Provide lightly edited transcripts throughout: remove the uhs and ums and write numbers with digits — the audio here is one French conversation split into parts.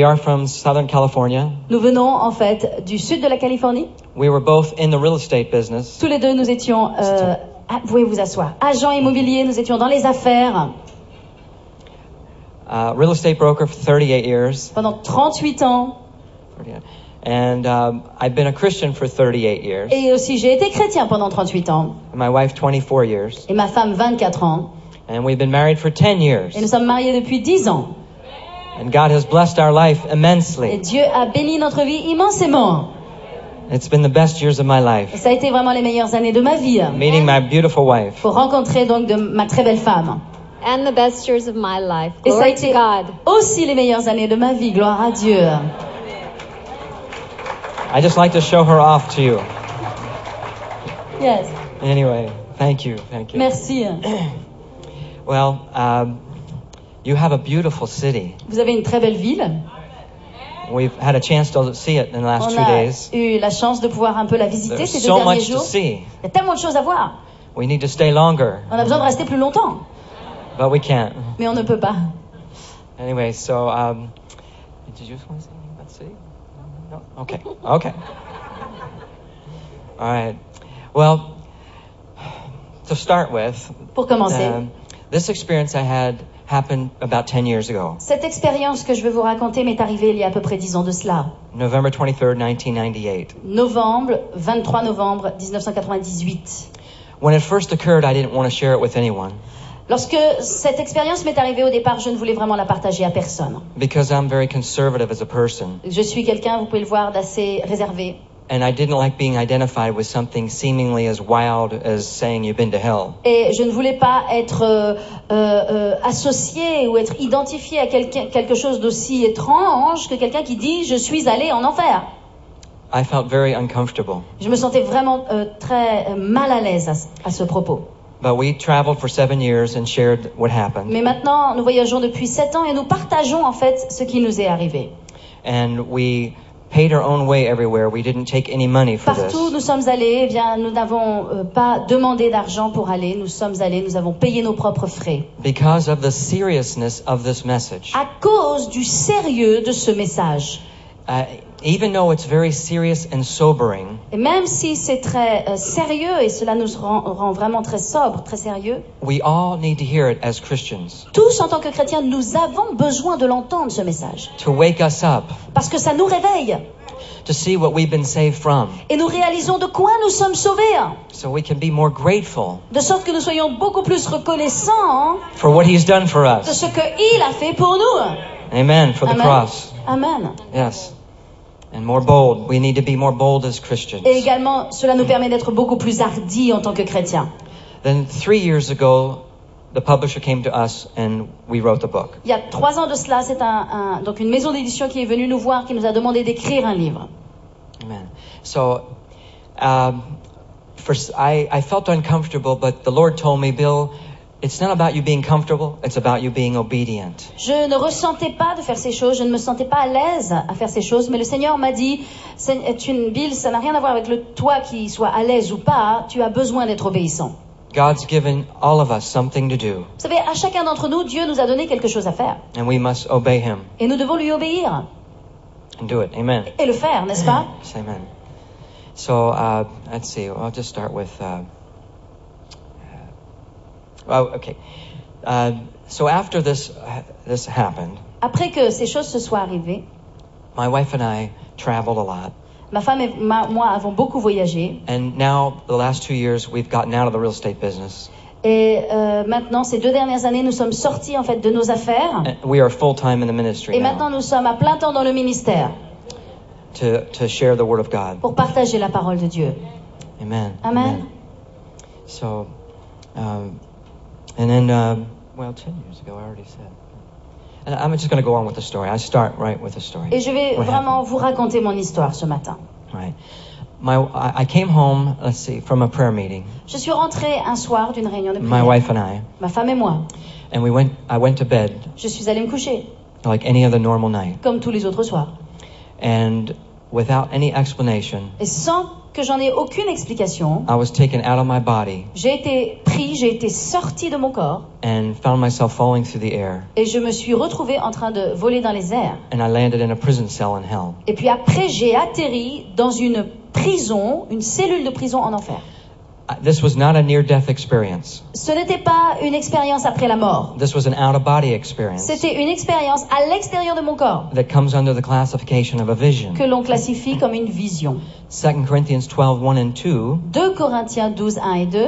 We are from Southern California. Nous venons en fait du sud de la Californie. We were both in the real estate business. Tous les deux, nous étions, vous pouvez vous asseoir, agents immobiliers, nous étions dans les affaires. Real estate broker for 38 years. Pendant 38 ans. And I've been a Christian for 38 years. Et aussi, j'ai été chrétien pendant 38 ans. My wife 24 years. Et ma femme 24 ans. And we've been married for 10 years. Et nous sommes mariés depuis 10 ans. And God has blessed our life immensely. Et Dieu a béni notre vie immensément. It's been the best years of my life. Et ça a été vraiment les meilleures années de ma vie. Meeting my beautiful wife. Pour rencontrer donc ma très belle femme. And the best years of my life. Et ça a Glory to été God. aussi les meilleures années de ma vie. Gloire à Dieu. I just like to show her off to you. Yes. Anyway, thank you. Merci. Well, you have a beautiful city. Vous avez une très belle ville. We've had a chance to see it in the last 2 On a days. eu la chance de pouvoir un peu la visiter There's ces 2 so derniers much to jours. see. Il y a tellement de choses à voir. We need to stay longer, On a besoin de rester plus longtemps. but we can't. Mais on ne peut pas. Anyway, so did you just want to say anything about the city? No? Okay. All right. Well, to start with, Pour commencer, this experience I had happened about 10 years ago. cette expérience que je vais vous raconter m'est arrivée il y a à peu près 10 ans de cela. November 23rd, 1998. 23 novembre 1998. When it first occurred, I didn't want to share it with anyone. Lorsque cette expérience m'est arrivée au départ, je ne voulais vraiment la partager à personne. Because I'm very conservative as a person. Je suis quelqu'un, vous pouvez le voir, d'assez réservé. And I didn't like being identified with something seemingly as wild as saying you've been to hell. Et je ne voulais pas être associé ou être identifié à quelque chose d'aussi étrange que quelqu'un qui dit « je suis allé en enfer ». I felt very uncomfortable. Je me sentais vraiment très mal à l'aise à ce propos. But we traveled for 7 years and shared what happened. Mais maintenant, nous voyageons depuis 7 ans et nous partageons en fait ce qui nous est arrivé. And we paid our own way everywhere. We didn't take any money for this. Partout où nous sommes allés, eh bien, nous n'avons pas demandé d'argent pour aller. Nous sommes allés, nous avons payé nos propres frais. Because of the seriousness of this message. À cause du sérieux de ce message. Even though it's very serious and sobering. Et même si c'est très sérieux et cela nous rend vraiment très sobre, très sérieux. We all need to hear it as Christians. Tous en tant que chrétiens, nous avons besoin de l'entendre ce message. To wake us up. Parce que ça nous réveille. To see what we've been saved from. Et nous réalisons de quoi nous sommes sauvés. So we can be more grateful. De sorte que nous soyons beaucoup plus reconnaissants for what He's done for de us. ce qu'il a fait pour nous. Amen. For the Amen. cross. Amen. Yes. And more bold. We need to be more bold as Christians. Et également, cela nous permet d'être beaucoup plus hardis en tant que chrétiens. Then 3 years ago, the publisher came to us and we wrote the book. Il y a 3 ans de cela, c'est donc une maison d'édition qui est venue nous voir, qui nous a demandé d'écrire un livre. Amen. So, I felt uncomfortable, but the Lord told me, Bill, it's not about you being comfortable, it's about you being obedient. Je ne ressentais pas de faire ces choses, je ne me sentais pas à l'aise à faire ces choses, mais le Seigneur m'a dit, Bill, ça n'a rien à voir avec le toi qui soit à l'aise ou pas, tu as besoin d'être obéissant. God's given all of us something to do. Vous savez, à chacun d'entre nous, Dieu nous a donné quelque chose à faire. And we must obey Him. Et nous devons lui obéir. And do it. Amen. Et le faire, n'est-ce pas? Amen. So, let's see. I'll just start with... okay. So after this happened... Après que ces choses se soient arrivées, my wife and I traveled a lot. Ma femme et moi avons beaucoup voyagé. And now, the last 2 years, we've gotten out of the real estate business. Et maintenant, ces 2 dernières années, nous sommes sortis en fait de nos affaires. And we are full-time in the ministry Et now. maintenant, nous sommes à plein temps dans le ministère. To share the word of God. Pour partager la parole de Dieu. Amen. Amen. So, and then, 10 years ago, I already said. And I'm just going to go on with the story. I start right with the story. Et je vais vraiment vous raconter mon histoire ce matin. Right. I came home, from a prayer meeting. Je suis rentrée un soir d'une réunion de My prière. wife and I. Ma femme et moi. And I went to bed. Je suis allée me coucher. Like any other normal night. Comme tous les autres soirs. And without any explanation, Et sans que j'en ai aucune explication, I was taken out of my body j'ai été sorti de mon corps and found myself falling through the air. et je me suis retrouvé en train de voler dans les airs. And I landed in a prison cell in hell. Et puis après, j'ai atterri dans une prison, une cellule de prison en enfer. This was not a near-death experience. Ce n'était pas une expérience après la mort. This was an out-of-body experience C'était une expérience à l'extérieur de mon corps that comes under the classification of a vision. que l'on classifie comme une vision. 2 Corinthians 12, 1 and 2, 2 Corinthiens 12, 1 et 2.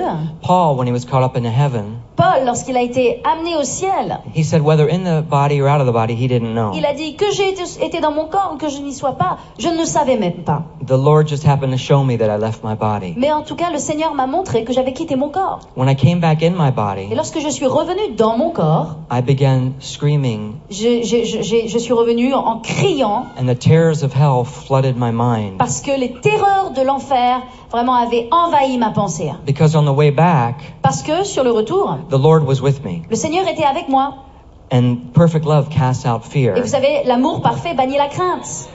Paul, when he was caught up into heaven, Paul, lorsqu'il a été amené au ciel, he said whether in the body or out of the body, he didn't know. il a dit que j'ai été dans mon corps ou que je n'y sois pas, je ne le savais même pas. The Lord just happened to show me that I left my body. Mais en tout cas, le Seigneur m'a montré que j'avais quitté mon corps. When I came back in my Et body, lorsque je suis revenu dans mon corps, I began screaming, je suis revenu en criant and the terrors of hell flooded my mind. parce que les terreurs de l'enfer vraiment avaient envahi ma pensée. Because on the way back, Parce que sur le retour, the Lord was with me. le Seigneur était avec moi. And perfect love casts out fear. Et vous savez, l'amour parfait bannit la crainte.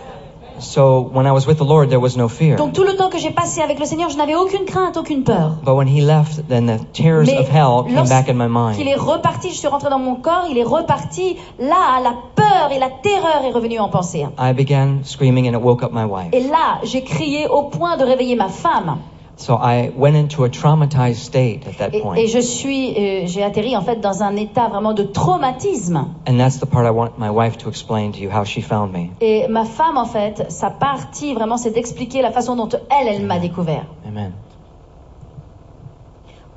So when I was with the Lord, there was no fear. Donc tout le temps que j'ai passé avec le Seigneur, je n'avais aucune crainte, aucune peur. But when he left, then the terrors Mais of hell came back in my lorsqu'il mind. est reparti, je suis rentré dans mon corps, il est reparti, là, la peur et la terreur est revenue en pensée. I began screaming and it woke up my wife. Et là, j'ai crié au point de réveiller ma femme. So I went into a traumatized state at that Et point. j'ai atterri en fait dans un état vraiment de traumatisme. And that's the part I want my wife to explain to you, how she found me. Et ma femme, en fait, sa partie vraiment, c'est d'expliquer la façon dont elle m'a découvert. Amen.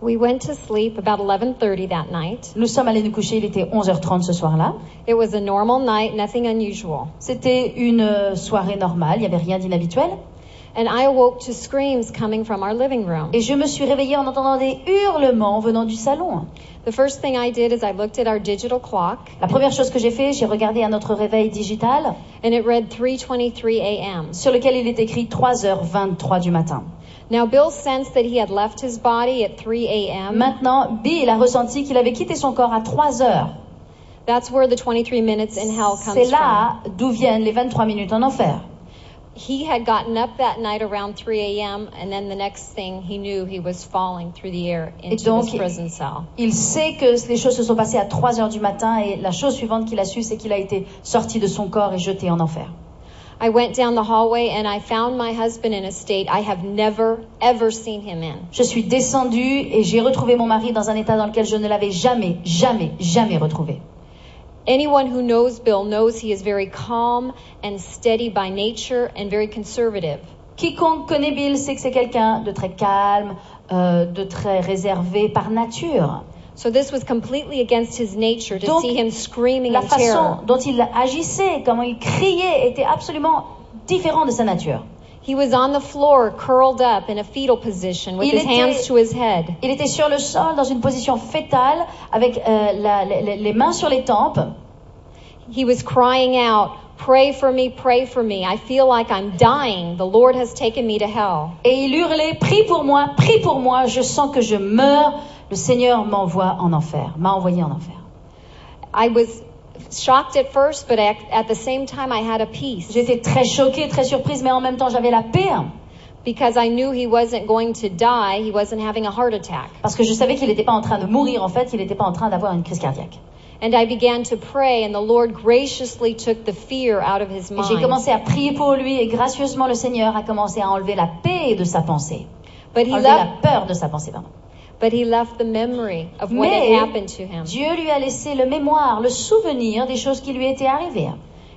We went to sleep about 11:30 that night. Nous sommes allés nous coucher, il était 11h30 ce soir-là. It was a normal night, nothing unusual. C'était une soirée normale, il n'y avait rien d'inhabituel. And I awoke to screams coming from our living room. Et je me suis réveillée en entendant des hurlements venant du salon. The first thing I did is I looked at our digital clock, La première chose que j'ai fait, j'ai regardé à notre réveil digital and it read 3:23 a.m. sur lequel il est écrit 3h23 du matin. Now Bill sensed that he had left his body at 3 a.m. Maintenant, Bill a ressenti qu'il avait quitté son corps à 3h. That's where the 23 minutes in hell C'est comes from. là d'où viennent les 23 minutes en enfer. He had gotten up that night around 3 a.m. and then the next thing he knew, he was falling through the air into donc, this prison cell. Il sait que les choses se sont passées à 3h du matin et la chose suivante qu'il a su, c'est qu'il a été sorti de son corps et jeté en enfer. I went down the hallway and I found my husband in a state I have never, ever seen him in. Je suis descendue et j'ai retrouvé mon mari dans un état dans lequel je ne l'avais jamais, jamais, jamais retrouvé. Anyone who knows Bill knows he is very calm and steady by nature and very conservative. Quiconque connaît Bill sait que c'est quelqu'un de très calme, de très réservé par nature. So this was completely against his nature to Donc, see him screaming la in terror. façon dont il agissait, comment il criait, était absolument différent de sa nature. He was on the floor, curled up in a fetal position with Il his était- hands to his head. Il était sur le sol dans une position fétale avec les mains sur les tempes. He was crying out, pray for me, I feel like I'm dying. The Lord has taken me to hell. Et il hurlait, prie pour moi, je sens que je meurs. Le Seigneur m'a envoyé en enfer. I was shocked at first, but at the same time I had a peace J'étais très choquée, très surprise, mais en même temps j'avais la paix. because I knew he wasn't going to die. He wasn't having a heart attack. Parce que je savais qu'il n'était pas en train de mourir, en fait, il n'était pas en train d'avoir une crise cardiaque. And I began to pray, and the Lord graciously took the fear out of his Et j'ai mind. commencé à prier pour lui et gracieusement le Seigneur a commencé à enlever la paix de sa pensée. But he Enlever la left, peur de sa pensée, pardon. but he left the memory of what had Mais happened to him. Dieu lui a laissé le mémoire, le souvenir des choses qui lui étaient arrivées.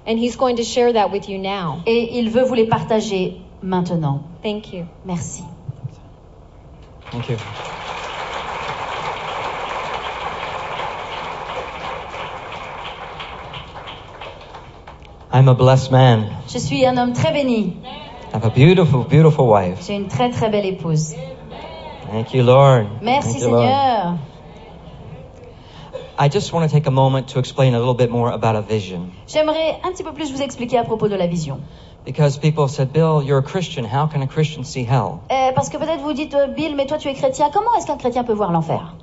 And he's going to share that with you now. Et il veut vous les partager maintenant. Thank you. Merci. Thank you. I'm a blessed man. Je suis un homme très béni. I have a beautiful, beautiful wife. J'ai une très très belle épouse. Thank you, Lord. Merci Thank you, Lord. Seigneur. I just want to take a moment to explain a little bit more about a vision. J'aimerais un petit peu plus vous expliquer à propos de la vision. Because people said, Bill, you're a Christian. How can a Christian see hell? Parce que peut-être vous dites, Bill, mais toi tu es chrétien. Comment est-ce qu'un chrétien peut voir l'enfer?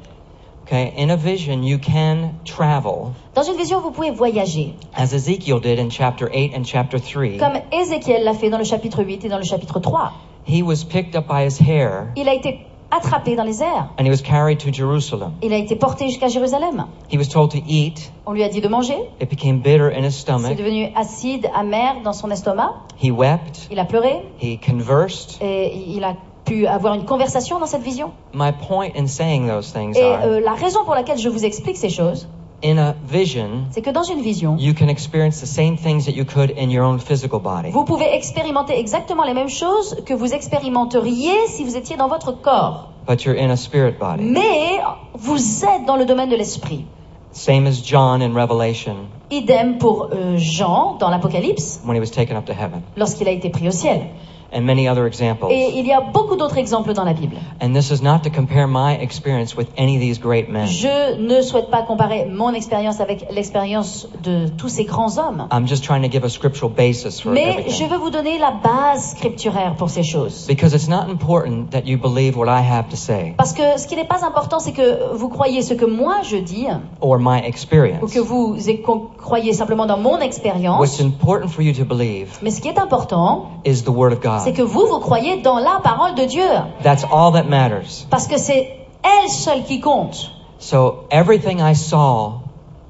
Okay? In a vision, you can travel, Dans une vision, vous pouvez voyager, as Ezekiel did in chapter 8 and chapter 3. comme Ézéchiel l'a fait dans le chapitre 8 et dans le chapitre 3. He was picked up by his hair, Il a été attrapé dans les airs. and he was carried to Jerusalem. Il a été porté jusqu'à Jérusalem. He was told to eat. On lui a dit de manger. It became bitter in his C'est stomach. devenu acide, amer dans son estomac. He wept. Il a pleuré He conversed. et il a pu avoir une conversation dans cette vision. My point in saying those things Et are, la raison pour laquelle je vous explique ces choses, in a vision, c'est que dans une vision, you can experience the same things that you could in your own physical body. vous pouvez expérimenter exactement les mêmes choses que vous expérimenteriez si vous étiez dans votre corps. But you're in a spirit body. Mais vous êtes dans le domaine de l'esprit. Same as John in Revelation Idem pour Jean dans l'Apocalypse, when he was taken up to heaven. lorsqu'il a été pris au ciel. And many other examples. Et il y a beaucoup d'autres exemples dans la Bible. And this is not to compare my experience with any of these great men. Je ne souhaite pas comparer mon expérience avec l'expérience de tous ces grands hommes. I'm just trying to give a scriptural basis for Mais je everything. veux vous donner la base scripturaire pour ces choses. Because it's not important that you believe what I have to say Parce que ce qui n'est pas important, c'est que vous croyez ce que moi je dis, or my ou experience. que vous croyez simplement dans mon expérience. What's important for you to believe Mais ce qui est important, is the Word of c'est God. que vous croyez dans la parole de Dieu. That's all that matters. Parce que c'est elle seule qui compte. So everything I saw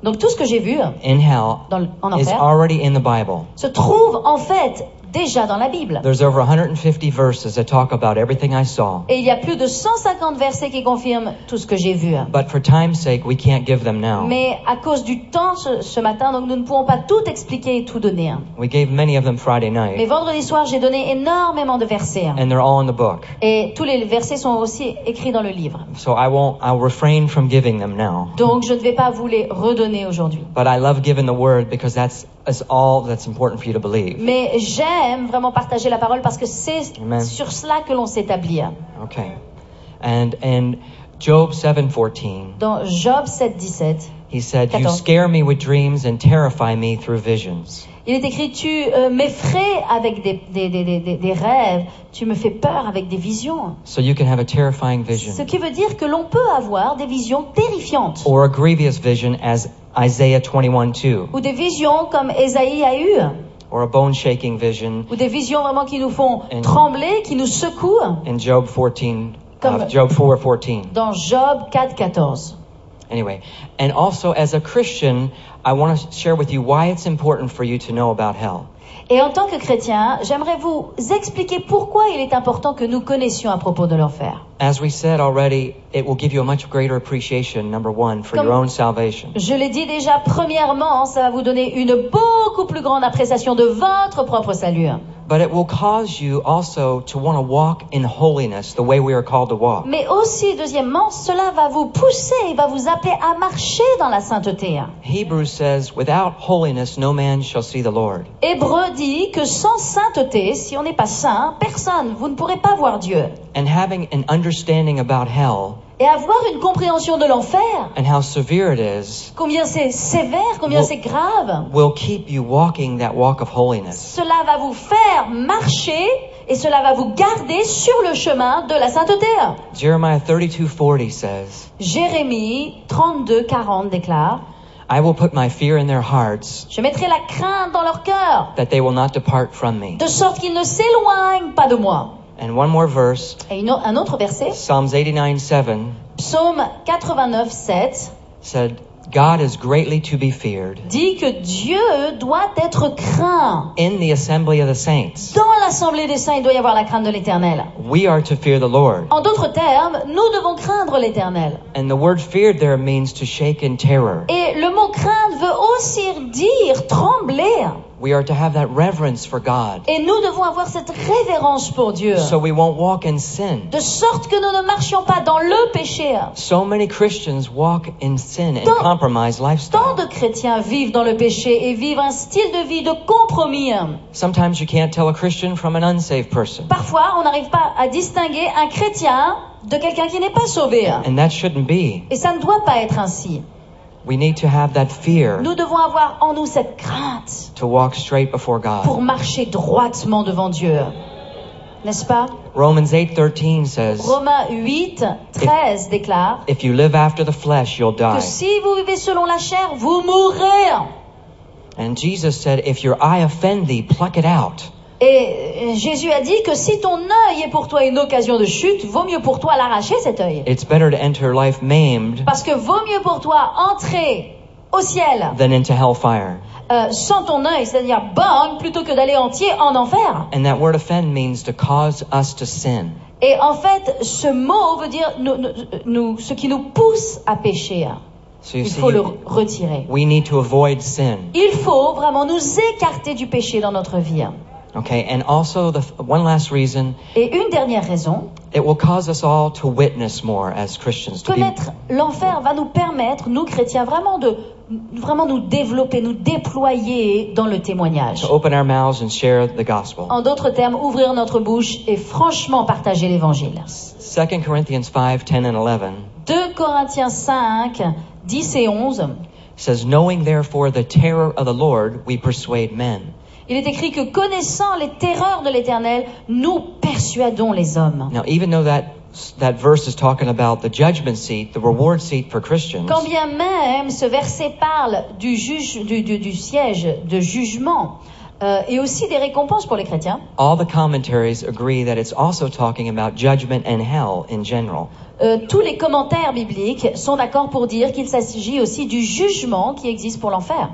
Donc tout ce que j'ai vu in hell en is enfer already in the Bible. se trouve en fait déjà dans la Bible. There's over 150 verses that talk about everything I saw. Et il y a plus de 150 versets qui confirment tout ce que j'ai vu. But for time's sake, we can't give them now. Mais à cause du temps ce matin, donc nous ne pouvons pas tout expliquer et tout donner. We gave many of them Friday Mais night, vendredi soir, j'ai donné énormément de versets. and they're all in the book. Et tous les versets sont aussi écrits dans le livre. So I'll refrain from giving them now. Donc je ne vais pas vous les redonner aujourd'hui. But I love giving the word because that's all that's important for you to believe. Mais j'aime vraiment partager la parole parce que c'est Amen. sur cela que l'on s'établit. Okay. And Job 7:14, Dans Job 7:17, he said, "You 14. scare me with dreams and terrify me through visions." il est écrit, tu m'effraies avec des rêves, tu me fais peur avec des visions. So you can have a terrifying vision Ce qui veut dire que l'on peut avoir des visions terrifiantes. or a grievous vision as Isaiah 21:2, Ou des visions comme Ésaïe a eu. or a bone-shaking vision Ou des visions vraiment qui nous font And- trembler, qui nous secouent. in Job 14, Comme- Job 4:14. Dans Job 4:14. Anyway, and also as a Christian, I want to share with you why it's important for you to know about hell. Et en tant que chrétien, j'aimerais vous expliquer pourquoi il est important que nous connaissions à propos de l'enfer. As we said already, it will give you a much greater appreciation, number one, for Comme- your own salvation. Je l'ai dit déjà, premièrement, ça va vous donner une beaucoup plus grande appréciation de votre propre salut. But it will cause you also to want to walk in holiness the way we are called to walk. Mais aussi, deuxièmement, cela va vous pousser et va vous appeler à marcher dans la sainteté. Hebrews says, without holiness, no man shall see the Lord. Hébreu dit que sans sainteté, si on n'est pas saint, personne, vous ne pourrez pas voir Dieu. And having an understanding about hell Et avoir une compréhension de l'enfer, and how severe it is combien c'est sévère, combien Well- c'est grave, will keep you walking that walk of holiness. cela va vous faire marcher et cela va vous garder sur le chemin de la sainteté. Jeremiah 32:40 says, Jérémie 32:40 déclare, I will put my fear in their hearts, je mettrai la crainte dans leur cœur, that they will not depart from me. de sorte qu'ils ne s'éloignent pas de moi. And one more verse, Et un autre verset, Psalms 89:7 Psaume 89:7, said, God is greatly to be feared dit que Dieu doit être craint. in the assembly of the saints. Dans l'assemblée des saints, il doit y avoir la crainte de l'Éternel. We are to fear the Lord. En d'autres termes, nous devons craindre l'Éternel. And the word feared there means to shake in terror. Et le mot craindre veut aussi dire trembler. We are to have that reverence for God, Et nous devons avoir cette révérence pour Dieu. so we won't walk in sin. De sorte que nous ne marchions pas dans le péché. So many Christians walk in sin and Tant- compromise Tant lifestyle. de chrétiens vivent dans le péché et vivent un style de vie de compromis. Sometimes you can't tell a Christian from an unsaved person, Parfois, on n'arrive pas à distinguer un chrétien de quelqu'un qui n'est pas sauvé. and that shouldn't be. Et ça ne doit pas être ainsi. We need to have that fear Nous devons avoir en nous cette crainte to walk straight before God. pour marcher droitement devant Dieu. N'est-ce pas? Romans 8:13 says, Romains 8, 13 déclare if you live after the flesh, you'll que die. si vous vivez selon la chair, vous mourrez. And Jesus said, if your eye offend thee, pluck it out. Et Jésus a dit que si ton œil est pour toi une occasion de chute, vaut mieux pour toi l'arracher cet œil. It's better to enter life maimed Parce que vaut mieux pour toi entrer au ciel than into hellfire. sans ton œil, c'est-à-dire bang, plutôt que d'aller entier en enfer. And that word offend means to cause us to sin. Et en fait, ce mot veut dire ce qui nous pousse à pécher. So you Il see, faut le retirer. we need to avoid sin. Il faut vraiment nous écarter du péché dans notre vie. Okay, and also one last reason, Et une dernière raison, it will cause us all to witness more as Christians. To be, connaître l'enfer va nous permettre, nous chrétiens, vraiment nous développer, nous déployer dans le témoignage. to open our mouths and share the gospel. En d'autres termes, ouvrir notre bouche et franchement partager l'évangile. 2 Corinthians 5, 10 and 11 2 Corinthiens 5, 10 et 11, says, knowing therefore the terror of the Lord, we persuade men. il est écrit que connaissant les terreurs de l'Éternel, nous persuadons les hommes. Now, even though that verse is talking about the judgment seat, the reward seat for Christians, Quand bien même ce verset parle du siège de jugement et aussi des récompenses pour les chrétiens, all the commentaries agree that it's also talking about judgment and hell in general. tous les commentaires bibliques sont d'accord pour dire qu'il s'agit aussi du jugement qui existe pour l'enfer.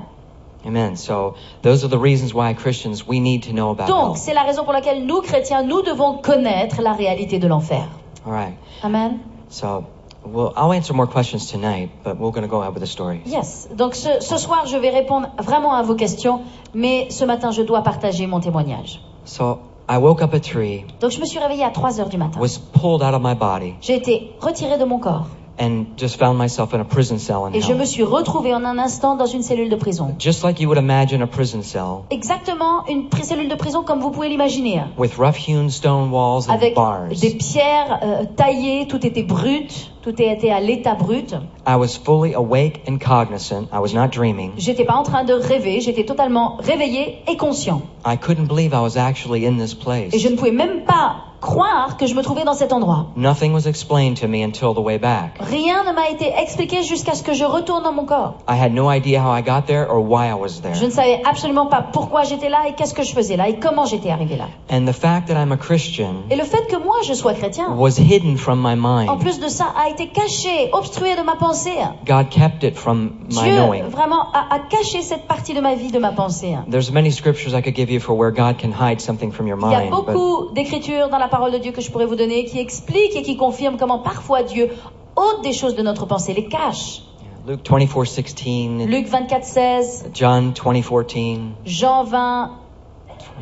Amen. So those are the reasons why Christians, we need to know about Donc, hell. c'est la raison pour laquelle nous, chrétiens, nous devons connaître la réalité de l'enfer. All right. Amen. So I'll answer more questions tonight, but we're going to go ahead with the stories. Yes. Donc, ce soir, je vais répondre vraiment à vos questions, mais ce matin, je dois partager mon témoignage. So I woke up at 3, Donc, je me suis réveillée à 3 heures du matin. was pulled out of my body, J'ai été retirée de mon corps. and just found myself in a prison cell in Et je me hell. suis retrouvée en un instant dans une cellule de prison. Just like you would imagine a prison cell, Exactement une cellule de prison comme vous pouvez l'imaginer. with rough-hewn stone walls and Avec bars. des pierres taillées, tout était brut, tout était à l'état brut. I was fully awake and cognizant. I was not dreaming. J'étais pas en train de rêver, j'étais totalement réveillée et conscient. I couldn't believe I was actually in this Et place. je ne pouvais même pas croire que je me trouvais dans cet endroit. Nothing was explained to me until the way back. Rien ne m'a été expliqué jusqu'à ce que je retourne dans mon corps. I had no idea how I got there or why I was there. Je ne savais absolument pas pourquoi j'étais là et qu'est-ce que je faisais là et comment j'étais arrivé là. And the fact that I'm a Christian Et le fait que moi je sois chrétien, was hidden from my en mind. plus de ça, a été caché, obstrué de ma pensée. God kept it from my Dieu knowing. vraiment a caché cette partie de ma vie, de ma pensée. There's many scriptures I could give you for where God can hide something from your Il y a mind. But beaucoup d'écritures dans la parole de Dieu que je pourrais vous donner qui expliquent et qui confirment comment parfois Dieu ôte des choses de notre pensée, les cache. Luke 24:16, Luc 24, 16, John 20:14, Jean 20,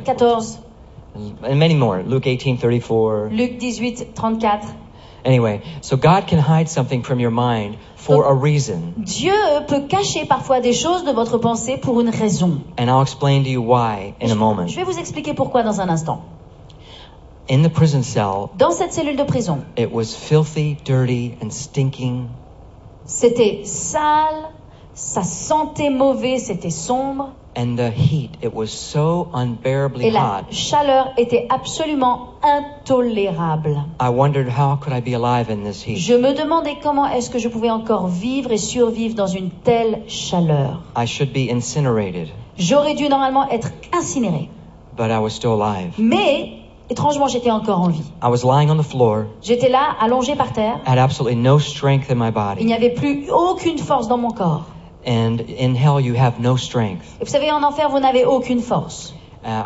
14, and many more. Luke 18:34. Luc 18, 34. Anyway, so God can hide something from your mind for a reason. Dieu peut cacher parfois des choses de votre pensée pour une raison. And I'll explain to you why in a moment. Je vais vous expliquer pourquoi dans un instant. In the prison cell, Dans cette cellule de prison, it was filthy, dirty, and stinking. c'était sale, ça sentait mauvais, c'était sombre, And the heat, it was so unbearably et la hot. chaleur était absolument intolérable. I wondered how could I be alive in this heat. Je me demandais comment est-ce que je pouvais encore vivre et survivre dans une telle chaleur. I should be incinerated, J'aurais dû normalement être incinéré. but I was still alive. Mais, étrangement, j'étais encore en vie. I was lying on the floor, J'étais là, allongé par terre. had absolutely no strength in my Il body. n'y avait plus aucune force dans mon corps. And in hell, you have no strength. Et vous savez, en enfer, vous n'avez aucune force.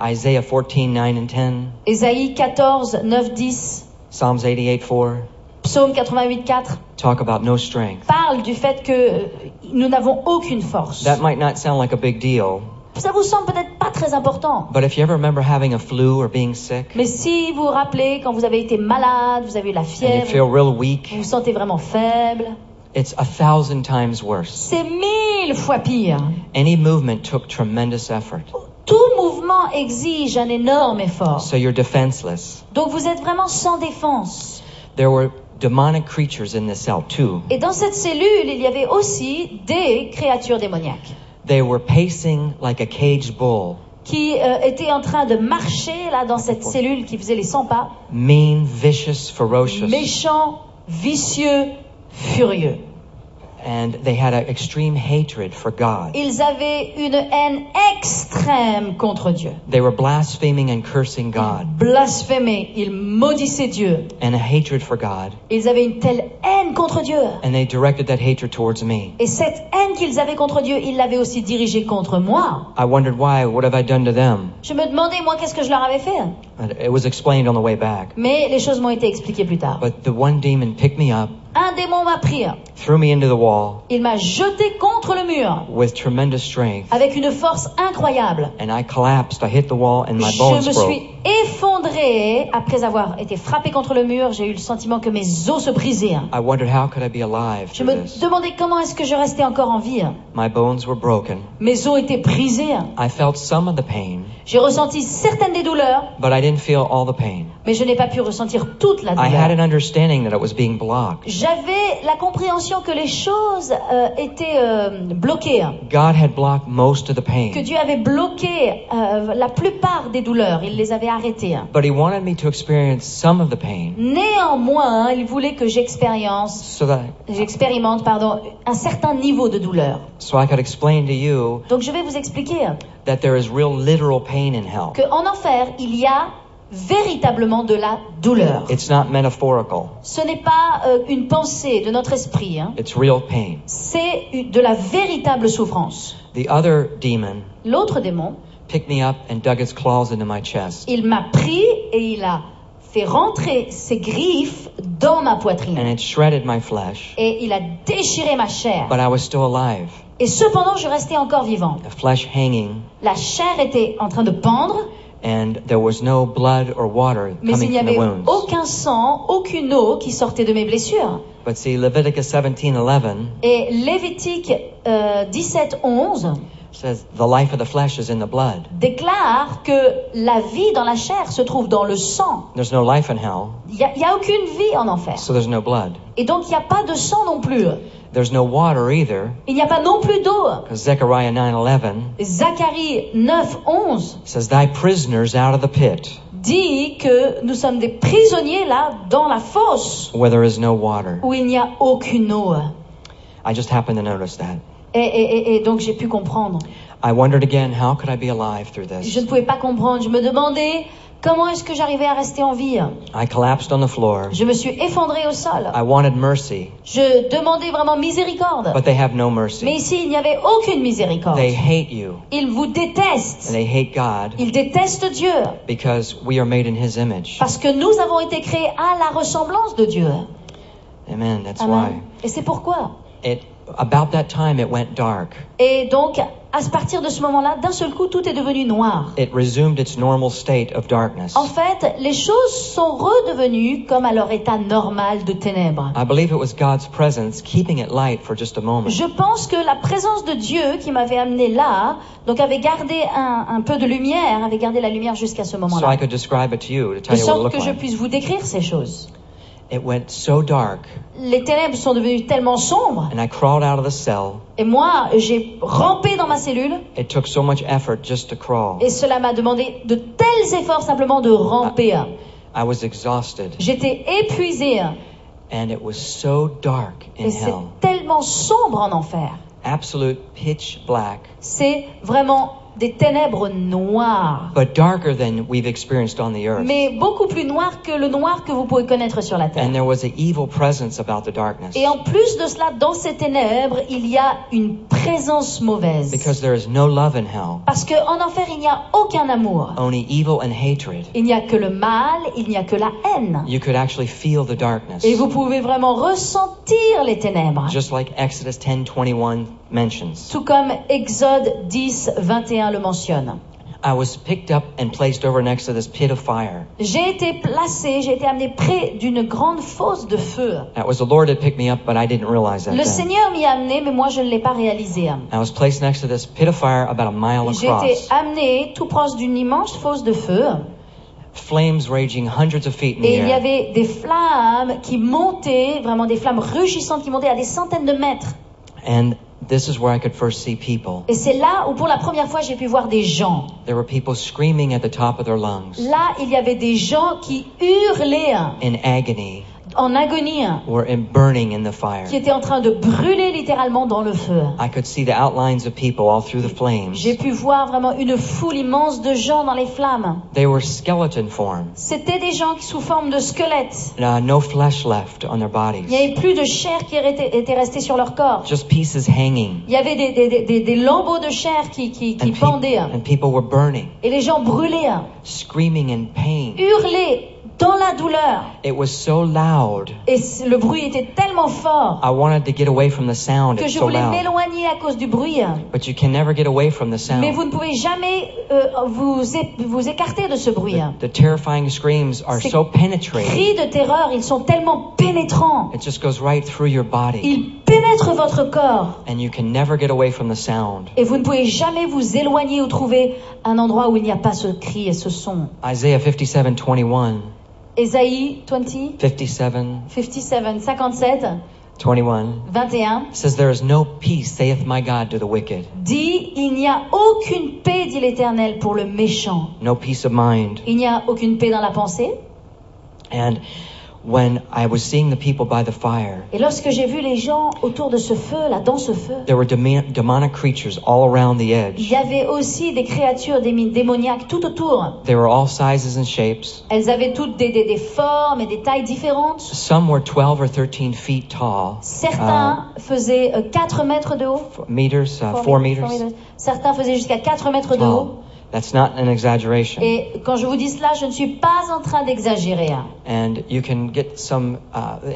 Isaiah 14:9 and 10, Ésaïe 14, 9, 10, Psalms 88:4 Psaume 88, 4 talk about no strength. parle du fait que nous n'avons aucune force. That might not sound like a big deal, Ça vous semble peut-être pas très important. but if you ever remember having a flu or being sick, Mais si vous vous rappelez, quand vous avez été malade, vous avez eu la and you fièvre, feel real vous weak, vous sentez vraiment faible, it's 1,000 times worse. c'est 1000 fois pire. Any movement took tremendous effort, Tout mouvement exige un énorme effort. so you're defenseless. Donc vous êtes vraiment sans défense. There were demonic creatures in this cell too. Et dans cette cellule, il y avait aussi des créatures démoniaques. They were pacing like a caged bull. qui était en train de marcher là dans cette cellule qui faisait les 100 pas. Mean, vicious, ferocious. Méchant, vicieux, furieux. And they had an extreme hatred for God. Ils avaient une haine extrême contre Dieu. They were blaspheming and cursing God. Blasphémaient, ils maudissaient Dieu. And a hatred for God. Ils avaient une telle haine contre Dieu. And they directed that hatred towards me. Et cette haine qu'ils avaient contre Dieu, ils l'avaient aussi dirigée contre moi. I wondered why. What have I done to them? Je me demandais, moi, qu'est-ce que je leur avais fait? It was explained on the way back. Mais les choses m'ont été expliquées plus tard. But the one demon picked me up, Un démon m'a pris. threw me into the wall Il m'a jeté contre le mur with tremendous strength. avec une force incroyable. And I collapsed. I hit the wall and my Je bones me broke. suis effondrée. Après avoir été frappée contre le mur, j'ai eu le sentiment que mes os se brisaient. I wondered how could I be alive Je through me this. demandais comment est-ce que je restais encore en vie. My bones were broken. Mes os étaient brisés. I felt some of the pain, J'ai ressenti certaines des douleurs, but I didn't feel all the pain. mais je n'ai pas pu ressentir toute la I had an douleur. understanding that it was being blocked. J'avais la compréhension que les choses étaient bloquées, God had blocked most of the que pain, Dieu avait bloqué la plupart des douleurs, il les avait arrêtées. but He wanted me to experience some of the pain Néanmoins, il voulait que j'expérimente un certain niveau de douleur. so I could explain to you Donc je vais vous expliquer that there is real literal pain in hell. qu'en enfer, il y a véritablement de la douleur. It's not metaphorical. Ce n'est pas une pensée de notre esprit, hein. It's real pain. C'est de la véritable souffrance. The other demon L'autre démon, picked me up and dug his claws into my chest. il m'a pris et il a fait rentrer ses griffes dans ma And poitrine. it shredded my flesh, Et il a déchiré ma chair. but I was still alive. Et cependant, je restais encore vivant. The flesh hanging, La chair était en train de pendre, and there was no blood or water mais il coming n'y from the avait wounds. aucun sang, aucune eau qui sortait de mes blessures. But see, Leviticus 17:11 Et Lévitique 17:11 says the life of the flesh is in the blood. déclare que la vie dans la chair se trouve dans le sang. There's no life in hell, Il y a aucune vie en enfer. so there's no blood. Et donc, il n'y a pas de sang non plus. There's no water either, Il n'y a pas non plus d'eau. because Zechariah 9:11 Zacharie 9:11 says, "Thy prisoners out of the pit, dit que nous sommes des prisonniers là dans la fosse where there is no water." où il n'y a aucune eau. I just happened to notice that. Et donc j'ai pu comprendre. I wondered again, how could I be alive through this? Je ne pouvais pas comprendre. Je me demandais comment est-ce que j'arrivais à rester en vie. I collapsed on the floor. Je me suis effondrée au sol. I wanted mercy, Je demandais vraiment miséricorde. but they have no Mais mercy. ici, il n'y avait aucune miséricorde. They hate you, Ils vous détestent. and they hate God, Ils détestent Dieu. because we are made in His image. Parce que nous avons été créés à la ressemblance de Dieu. Amen. That's Amen. Et c'est pourquoi. why. About that time, it went dark. Et donc, à partir de ce moment-là, d'un seul coup, tout est devenu noir. It resumed its normal state of darkness. En fait, les choses sont redevenues comme à leur état normal de ténèbres. I believe it was God's presence keeping it light for just a moment. Je pense que la présence de Dieu qui m'avait amené là, donc avait gardé un peu de lumière, avait gardé la lumière jusqu'à ce So I moment-là. could describe it to you, to De tell you what it sorte looked que je like. puisse vous décrire ces choses. It went so dark, Les ténèbres sont devenues tellement sombres. and I crawled out of the cell. Et moi, j'ai rampé dans ma cellule. It took so much effort just to crawl. Et cela m'a demandé de tels efforts simplement de ramper. I was exhausted, J'étais épuisée. and it was so dark in Et c'est hell. tellement sombre en enfer. Absolute pitch black, C'est vraiment des ténèbres noires. but darker than we've experienced on the earth. Mais beaucoup plus noires que le noir que vous pouvez connaître sur la And terre. there was an evil presence about the darkness, Et en plus de cela, dans ces ténèbres, il y a une présence mauvaise. because there is no love in hell, Parce qu'en enfer, il n'y a aucun amour. only evil and hatred. Il n'y a que le mal, il n'y a que la haine. You could actually feel the darkness, Et vous pouvez vraiment ressentir les ténèbres. just like Exodus 10:21 mentions. Tout comme Exode 10, 21 le mentionne. I was picked up and placed over next to this pit of fire. J'ai été amené près d'une grande fosse de feu. That was the Lord that picked me up, but I didn't realize that Le then. Seigneur m'y a amené, mais moi je ne l'ai pas réalisé. I was placed next to this pit of fire about a mile J'ai été across. amené tout proche d'une immense fosse de feu. Flames raging hundreds of feet in the Et il y air. avait des flammes qui montaient, vraiment des flammes rugissantes qui montaient à des centaines de mètres. And this is where I could first see people. Et c'est là où pour la première fois j'ai pu voir des gens. There were people screaming at the top of their lungs Là, il y avait des gens qui hurlaient in agony en agonie, or in burning in the fire. qui étaient en train de brûler littéralement dans le feu. I could see the outlines of people all through the flames. J'ai pu voir vraiment une foule immense de gens dans les flammes. They were skeleton form. C'était des gens qui sous forme de squelettes. No flesh left on their Il n'y bodies. avait plus de chair qui était restée sur leur corps. Just pieces hanging. Il y avait des lambeaux de chair qui pendaient. And people were burning, Et les gens brûlaient, screaming in pain. hurlaient dans la douleur. It was so loud. Et le bruit était tellement fort I wanted to get away from the sound. que It's je so voulais loud. m'éloigner à cause du bruit. But you can never get away from the Mais vous sound. ne pouvez jamais vous écarter de ce bruit. The terrifying screams are Ces so penetrating. Cris de terreur, ils sont tellement pénétrants. It just goes right through your body. Ils pénètrent votre corps. And you can never get away from the sound. Et vous ne pouvez jamais vous éloigner ou trouver un endroit où il n'y a pas ce cri et ce son. Isaiah 57:21. Ésaïe 57, 57, 21 says, "There is no peace, saith my God, to the wicked. dit, il n'y a aucune paix, dit l'Éternel, pour le méchant. No peace of mind." Il n'y a aucune paix dans la pensée. And when I was seeing the people by the fire, Et lorsque j'ai vu les gens autour de ce feu, là, dans ce feu, there were demonic creatures all around the il edge. y avait aussi des créatures démoniaques tout autour. They were all sizes and shapes. Elles avaient toutes des formes et des tailles différentes. Some were 12 or 13 feet tall. Certains faisaient 4 mètres de haut. 4 meters Certains faisaient jusqu'à 4 mètres de haut. tall. That's not an exaggeration. Et quand je vous dis cela, je ne suis pas en train d'exagérer. And you can get some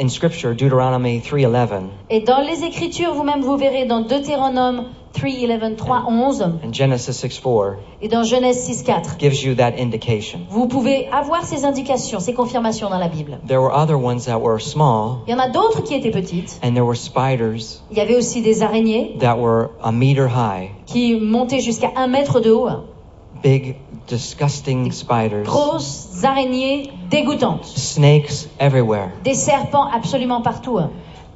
in Scripture, Deuteronomy 3:11 Et dans les Écritures, vous-même, vous verrez dans Deutéronome 3:11 and Genesis 6:4 et dans Genèse 6:4. gives you that indication. Vous pouvez avoir ces indications, ces confirmations dans la Bible. There were other ones that were small, Il y en a d'autres qui étaient petites. and there were spiders Il y avait aussi des araignées that were a meter high. qui montaient jusqu'à 1 mètre de haut. Big, disgusting spiders. Grosses araignées dégoûtantes. Snakes everywhere. Des serpents absolument partout.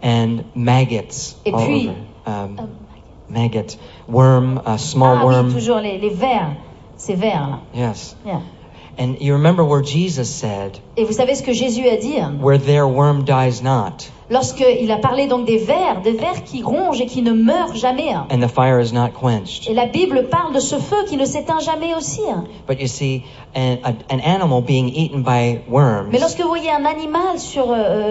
And maggots Et all puis, over. Maggots. Worm, small Ah worm. oui, toujours les vers. Ces vers là. Yes. Yeah. And you remember where Jesus said, Et vous savez ce que Jésus a dit where their worm dies not, lorsqu'il a parlé donc des vers qui rongent et qui ne meurent jamais. and the fire is not quenched. Et la Bible parle de ce feu qui ne s'éteint jamais aussi. But you see, an animal being eaten by worms, Mais lorsque vous voyez un animal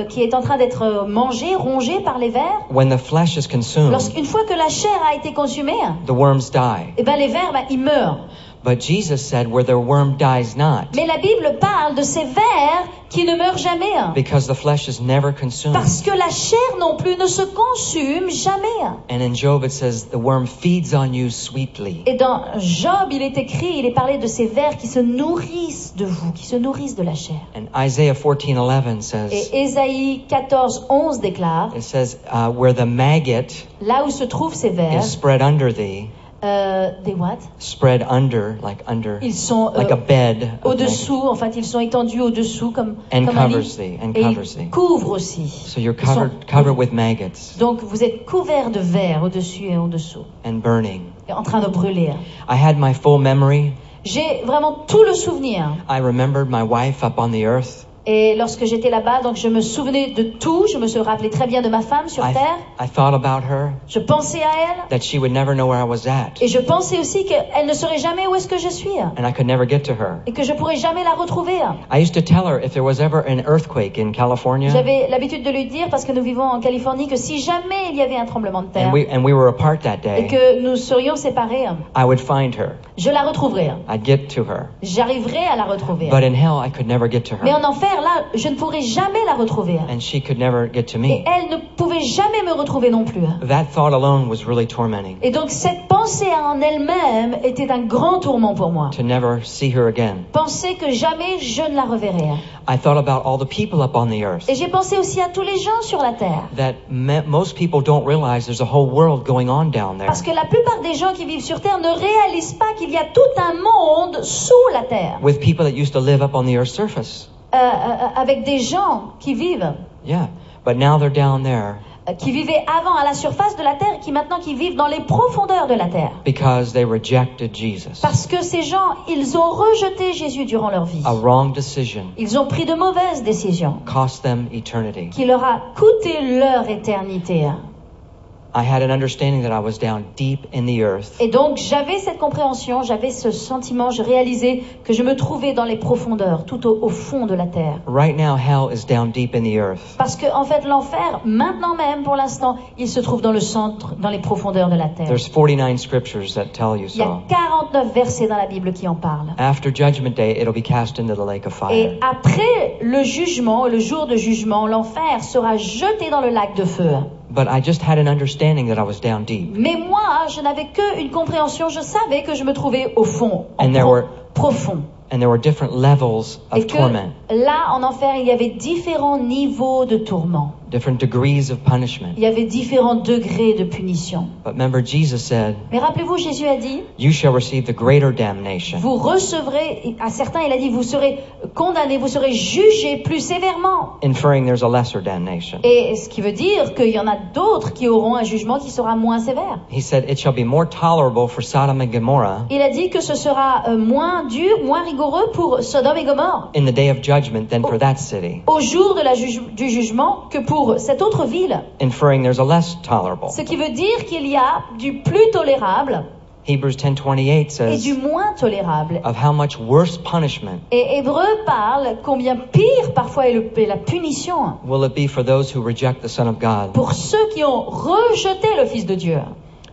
qui est en train d'être mangé, rongé par les vers, when the flesh is consumed, lorsqu'une fois que la chair a été consumée, the worms die. eh ben les vers, ils meurent. But Jesus said, where their worm dies not, Mais la Bible parle de ces vers qui ne meurent jamais. because the flesh is never consumed. Parce que la chair non plus ne se consume jamais. And in Job it says, the worm feeds on you sweetly. Et dans Job, il est écrit, il est parlé de ces vers qui se nourrissent de vous, qui se nourrissent de la chair. And Isaiah 14:11 says, Et Ésaïe 14:11 déclare, it says, where the maggot là où se trouvent ces vers, is spread under thee, des what? spread under, like under, Ils sont like a bed of au-dessous, en fait, ils sont étendus au-dessous comme And un covers lit. thee, and Et covers ils thee. couvrent aussi. So you're Ils sont- covered with maggots Donc vous êtes couverts de vers au-dessus et au-dessous, and burning. et en train de brûler. I had my full memory. J'ai vraiment tout le souvenir. I remembered my wife up on the earth. Et lorsque j'étais là-bas, donc je me souvenais de tout. Je me rappelais très bien de ma femme sur terre. I thought about her, Je pensais à elle. that she would never know where I was at, Et je pensais aussi qu'elle ne saurait jamais où est-ce que je suis. and I could never get to her. Et que je pourrais jamais la retrouver. I used to tell her if there was ever an earthquake in California, J'avais l'habitude de lui dire, parce que nous vivons en Californie, que si jamais il y avait un tremblement de terre and we were apart that et day, que nous serions séparés, I would find her. je la retrouverais. I'd get to her. J'arriverais à la retrouver. But in hell, I could never get to Mais her. en enfer, là, je ne pourrais jamais la retrouver. And she could never get to Et me. elle ne pouvait jamais me retrouver non plus. That thought alone was really tormenting, Et donc cette pensée en elle-même était un grand tourment pour moi. to never see her again. Penser que jamais je ne la reverrai. I thought about all the people up on the earth, Et j'ai pensé aussi à tous les gens sur la terre. that most people don't realize there's a whole world going on down there. Parce que la plupart des gens qui vivent sur terre ne réalisent pas qu'il y a tout un monde sous la terre. With people that used to live up on the earth's surface. Avec des gens qui vivent. Yeah. But now they're down there, qui vivaient avant à la surface de la terre et qui vivent dans les profondeurs de la terre. Because they rejected Jesus. Parce que ces gens, ils ont rejeté Jésus durant leur vie. A wrong decision Ils ont pris de mauvaises décisions cost them eternity. qui leur a coûté leur éternité. I had an understanding that I was down deep in the earth. Et donc j'avais cette compréhension, j'avais ce sentiment, je réalisais que je me trouvais dans les profondeurs, tout au fond de la terre. Right now, hell is down deep in the earth. Parce que en fait l'enfer, maintenant même, pour l'instant, il se trouve dans le centre, dans les profondeurs de la terre. There's 49 scriptures that tell you Il y a so. 49 versets dans la Bible qui en parlent. After Judgment Day, it'll be cast into the lake of fire. Et après le jugement, le jour de jugement, l'enfer sera jeté dans le lac de feu. But I just had an understanding that I was down deep. Mais moi, je n'avais qu'une compréhension, je savais que je me trouvais au fond, And there were- profond. And there were different levels Et of que torment, là, en enfer, il y avait différents niveaux de tourment. different degrees of punishment. Il y avait différents degrés de punition. But remember, Jesus said, Mais rappelez-vous, Jésus a dit, you shall receive the greater damnation. vous recevrez, à certains il a dit, vous serez condamnés, vous serez jugés plus sévèrement. Inferring there's a lesser damnation. Et ce qui veut dire qu'il y en a d'autres qui auront un jugement qui sera moins sévère. He said, it shall be more tolerable for Sodom and Gomorrah Il a dit que ce sera moins dur, moins rigoureux pour Sodome et Gomorrhe in the day of judgment than for that city. au jour de du jugement que pour cette autre ville. Inferring there's a less tolerable. Ce qui veut dire qu'il y a du plus tolérable Hebrews 10:28 et says du moins tolérable. of how much worse punishment Et Hébreu parle combien pire parfois est la punition will it be for those who reject the Son of God. pour ceux qui ont rejeté le Fils de Dieu.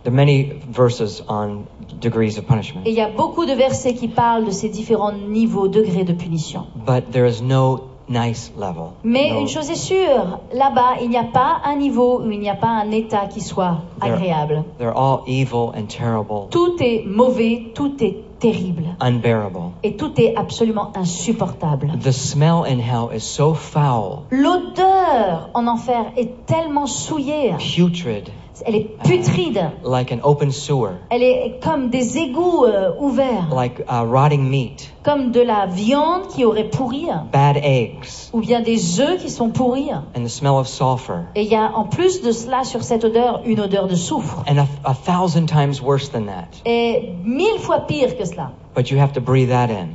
There are many verses on degrees of punishment. Et il y a beaucoup de versets qui parlent de ces différents niveaux, degrés de punition. But there is no nice level. Mais No- une chose est sûre, là-bas, il n'y a pas un niveau où il n'y a pas un état qui soit agréable. They're all evil and terrible, Tout est mauvais, tout est terrible. unbearable. Et tout est absolument insupportable. The smell in hell is so foul, L'odeur en enfer est tellement souillée. putrid, Elle est putride. like an open sewer, Elle est comme des égouts ouverts. like rotting meat, Comme de la viande qui aurait pourri. bad eggs, Ou bien des œufs qui sont pourris. and the smell of sulfur. Et il y a en plus de cela sur cette odeur une odeur de soufre. And a thousand times worse than that. Et 1000 fois pire que cela. But you have to breathe that in.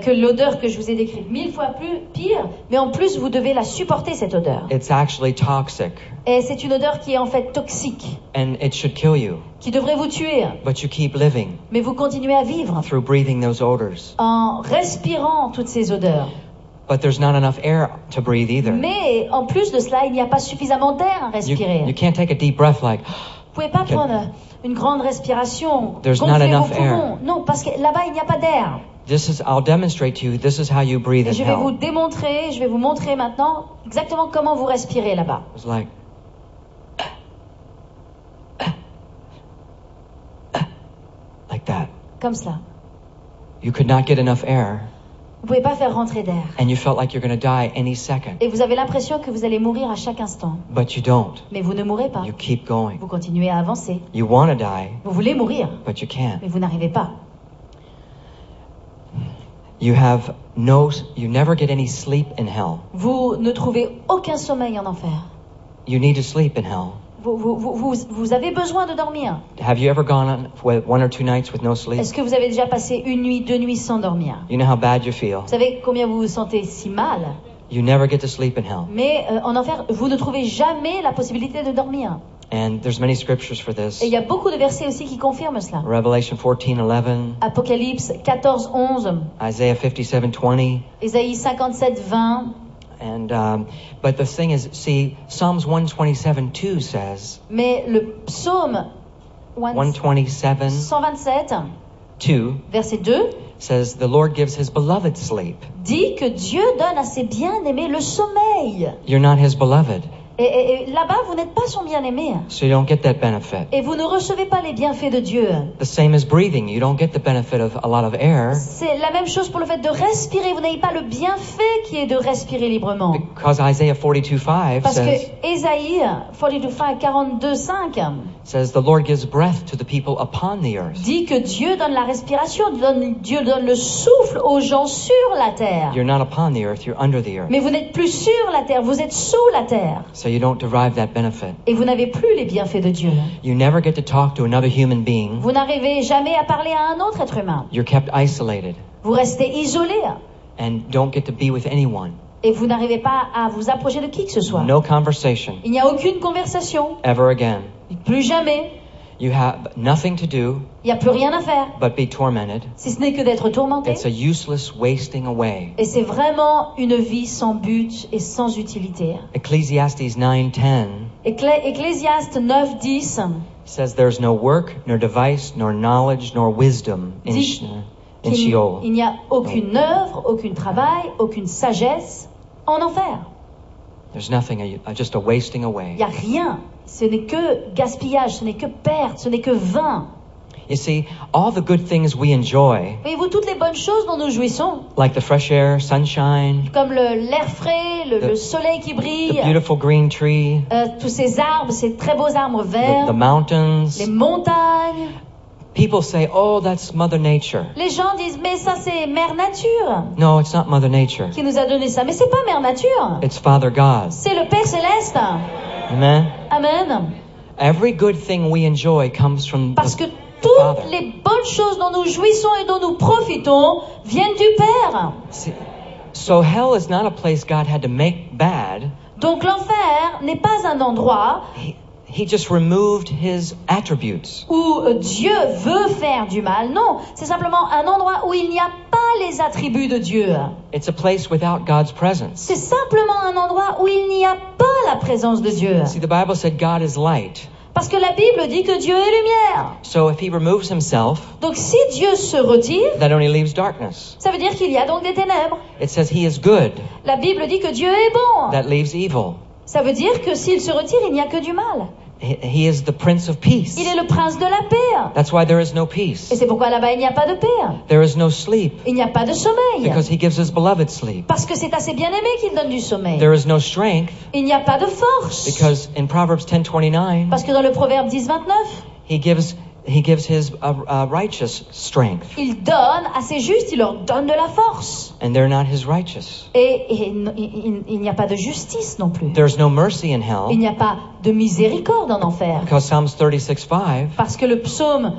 Que l'odeur que je vous ai décrite. 1000 fois plus pire. Mais en plus, vous devez la supporter, cette odeur. It's actually toxic, Et c'est une odeur qui est en fait toxique. and it should kill you. Qui devrait vous tuer. But you keep living Mais vous continuez à vivre. through breathing those odors. En respirant toutes ces odeurs. But there's not enough air to breathe either. Mais en plus de cela, il n'y a pas suffisamment d'air à You respirer. can't take a deep breath like, Vous pouvez pas prendre une grande respiration, There's not gonfler vos enough air. poumons. Non, parce que là-bas, il n'y a pas d'air. I'll demonstrate to you, this is how you breathe Et in je vais vous hell. démontrer, je vais vous montrer maintenant exactement comment vous respirez là-bas. It's like, like that. Comme cela. You could not get enough air, Vous pouvez pas faire rentrer d'air. and you felt like you're going to die any second. Et vous avez l'impression que vous allez mourir à chaque instant. But you don't. Mais vous ne mourrez pas. You keep going. Vous continuez à avancer. You want to die, Vous voulez mourir, but you can't. mais vous n'arrivez pas. You never get any sleep in hell. Vous ne trouvez aucun sommeil en enfer. You need to sleep in hell. Vous avez besoin de dormir. Have you ever gone on with 1 or 2 nights with no sleep? Est-ce que vous avez déjà passé une nuit, 2 nuits sans dormir? You know how bad you feel. Vous savez combien vous vous sentez si mal? You never get to sleep in hell. Mais en enfer, vous ne trouvez jamais la possibilité de dormir. And there's many scriptures for this. Et il y a beaucoup de versets aussi qui confirment cela. Revelation 14:11, Apocalypse 14, 11, Isaiah 57:20, Ésaïe 57, 20. and but the thing is, see, Psalms 127:2 says, Mais le psaume 127:2 127, verset 2, says, the Lord gives his beloved sleep. dit que Dieu donne à ses bien-aimés le sommeil. You're not his beloved, Et là-bas, vous n'êtes pas son bien-aimé. so you don't get that benefit. Et vous ne recevez pas les bienfaits de Dieu. The same as breathing. You don't get the benefit of a lot of air C'est la même chose pour le fait de respirer. Vous n'avez pas le bienfait qui est de respirer librement. because Isaiah 42:5 Parce says, que Ésaïe 42:5 says the Lord gives breath to the people upon the earth. dit que Dieu donne la respiration, Dieu donne le souffle aux gens sur la terre. You're not upon the earth, you're under the earth. Mais vous n'êtes plus sur la terre, vous êtes sous la terre. So So you don't derive that benefit. Et vous n'avez plus les bienfaits de Dieu. You never get to talk to another human being. Vous n'arrivez jamais à parler à un autre être humain. You're kept isolated Vous restez isolé and don't get to be with anyone. et vous n'arrivez pas à vous approcher de qui que ce soit. No conversation Il n'y a aucune conversation, ever again. plus jamais. You have nothing to do Il n'y a plus rien à faire, but be tormented. si ce n'est que d'être tourmenté. It's a useless wasting away. Et c'est vraiment une vie sans but et sans utilité. Ecclesiastes 9:10 Ecclésiaste 9:10 says there's no work, nor device, nor knowledge, nor wisdom in dit in qu'il Sheol. n'y a aucune œuvre, aucun travail, aucune sagesse en enfer. There's nothing, just a wasting Il away. n'y a rien. Ce n'est que gaspillage, ce n'est que perte, ce n'est que vain. You see, all the good things we enjoy, Voyez-vous, toutes les bonnes choses dont nous jouissons, like the fresh air, sunshine, comme l'air frais, le soleil qui the brille, beautiful green tree, tous ces arbres, ces très beaux arbres the verts, mountains. les montagnes. People say, oh, that's Mother Nature. Les gens disent, mais ça c'est Mère Nature No, it's not Mother Nature. qui nous a donné ça. Mais c'est pas Mère Nature, It's Father God. c'est le Père Céleste. Amen? Amen. Every good thing we enjoy comes from Parce que the toutes Father. les bonnes choses dont nous jouissons et dont nous profitons viennent du Père. See, so hell is not a place God had to make bad. Donc l'enfer n'est pas un endroit He just removed his attributes. où Dieu veut faire du mal. Non, c'est simplement un endroit où il n'y a pas les attributs de Dieu. It's a place without God's presence. C'est simplement un endroit où il n'y a pas la présence de Dieu. See, the Bible said God is light. Parce que la Bible dit que Dieu est lumière. So if he removes himself, Donc si Dieu se retire, that only leaves darkness. ça veut dire qu'il y a donc des ténèbres. It says he is good. La Bible dit que Dieu est bon. That leaves evil. Ça veut dire que s'il se retire, il n'y a que du mal. He is the Prince of Peace. Il est le prince de la paix. That's why there is no Et peace. c'est pourquoi là-bas il n'y a pas de paix. There is no sleep. Il n'y a pas de sommeil. Because he gives his beloved sleep. Parce que c'est à ses bien-aimés qu'il donne du sommeil. There is no strength. Il n'y a pas de force. Because in Proverbs 10:29, Parce que dans le Proverbe 10:29, he gives his righteous strength. il donne à ses justes, il leur donne de la force. And they're not his righteous. Et il n'y a pas de justice non plus. There's no mercy in Il hell. n'y a pas de miséricorde en enfer. Because Psalms 36:5 Parce que le psaume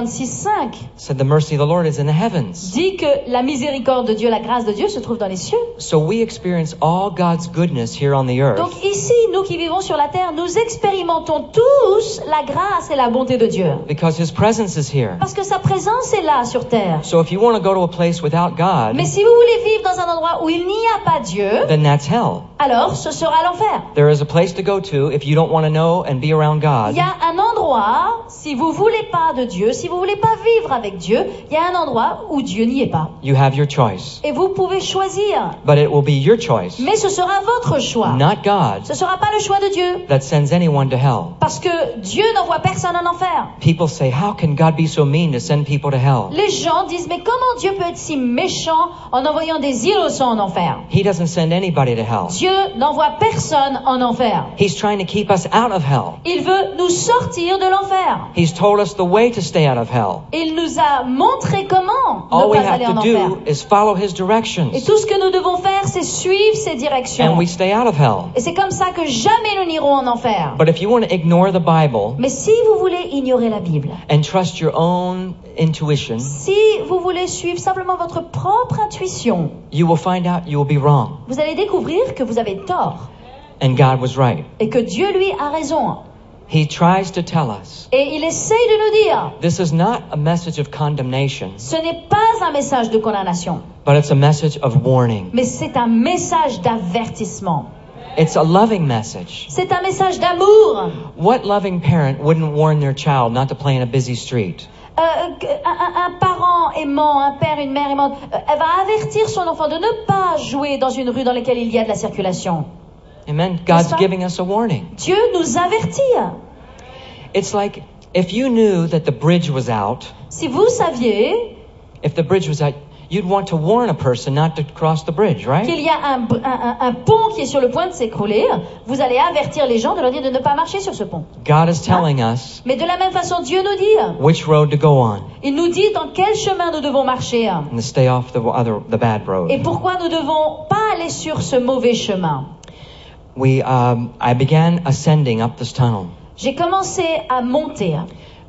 36:5 said the mercy of the Lord is in the heavens. dit que la miséricorde de Dieu, la grâce de Dieu se trouve dans les cieux. So we experience all God's goodness here on the Donc earth ici, nous qui vivons sur la terre, nous expérimentons tous la grâce et la bonté de Dieu. because his presence is here. Parce que sa présence est là sur terre. So if you want to go to a place without God, Mais si vous voulez vivre dans un endroit où il n'y a pas Dieu, then that's hell. alors ce sera l'enfer. There is a place to go to if you don't want to know and be around God. Il y a un endroit, si vous voulez pas de Dieu, si vous voulez pas vivre avec Dieu, il y a un endroit où Dieu n'y est pas. You have your choice. Et vous pouvez choisir. But it will be your choice, Mais ce sera votre choix. not God, Ce sera pas le choix de Dieu. that sends anyone to hell. Parce que Dieu n'envoie personne en enfer. People say, how can God be so mean to send people to hell? Les gens disent, mais comment Dieu peut être si méchant en envoyant des innocents en enfer? He doesn't send anybody to hell. Dieu n'envoie personne en enfer. He's trying to keep us out of hell. Il veut nous sortir de l'enfer. He's told us the way to stay out of hell. Il nous a montré comment All ne we pas aller have en to enfer. do is follow his Et directions, tout ce que nous devons faire, c'est suivre ses directions. and we stay out of hell. Et c'est comme ça que jamais nous n'irons en enfer. But if you want to ignore the Bible Mais si vous voulez ignorer la Bible, and trust your own intuition, si vous voulez suivre simplement votre propre intuition, you will find out you will be wrong. vous allez découvrir que vous avez tort And God was right. et que Dieu, lui, a raison. He tries to tell us Et il essaye de nous dire, this is not a message of condemnation, ce n'est pas un message de condamnation, but it's a message of warning. mais c'est un message d'avertissement. It's a loving message. C'est un message d'amour. What loving parent wouldn't warn their child not to play in a busy street? Un parent aimant, un père, une mère aimante, elle va avertir son enfant de ne pas jouer dans une rue dans laquelle il y a de la circulation. Amen. God's pas? giving us a warning. Dieu nous avertit. It's like if you knew that the bridge was out, Si vous saviez if the bridge was out, you'd want to warn a person not to cross the bridge, right? qu'il y a un pont qui est sur le point de s'écrouler, vous allez avertir les gens de leur dire de ne pas marcher sur ce pont. God is telling us Mais de la même façon, Dieu nous dit, which road to go on il nous dit dans quel chemin nous devons marcher and to stay off the bad road. et pourquoi nous ne devons pas aller sur ce mauvais chemin. I began ascending up this tunnel. J'ai commencé à monter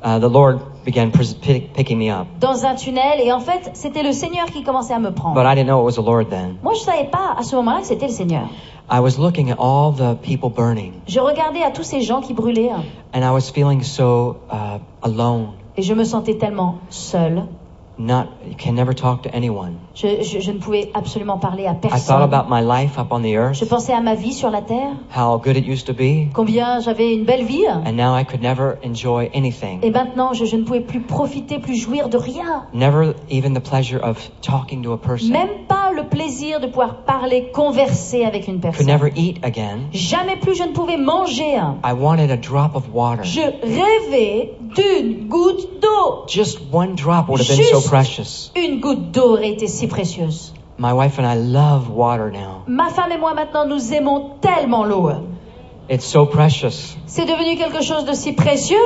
The Lord began picking me up. dans un tunnel et en fait, c'était le Seigneur qui commençait à me prendre. But I didn't know it was the Lord then. Moi, je savais pas à ce moment-là que c'était le Seigneur. I was looking at all the people burning, Je regardais à tous ces gens qui brûlaient and I was feeling so alone. et je me sentais tellement seule. You can never talk to anyone. Je ne pouvais absolument parler à I thought personne. about my life up on the Je earth, pensais à ma vie sur la terre, how good it used to be, combien j'avais une belle vie. and now I could never enjoy anything. Et maintenant, je ne pouvais plus profiter, plus jouir de rien. Never even the pleasure of talking to a person. Même pas le plaisir de pouvoir parler, converser avec une Could personne. never eat again. Jamais plus je ne pouvais manger. I wanted a drop of water. Je rêvais d'une goutte d'eau. Just one drop would have been so Juste precious. une goutte d'eau aurait été si précieuse. My wife and I love water now. Ma femme et moi maintenant nous aimons tellement l'eau. It's so precious. C'est devenu quelque chose de si précieux.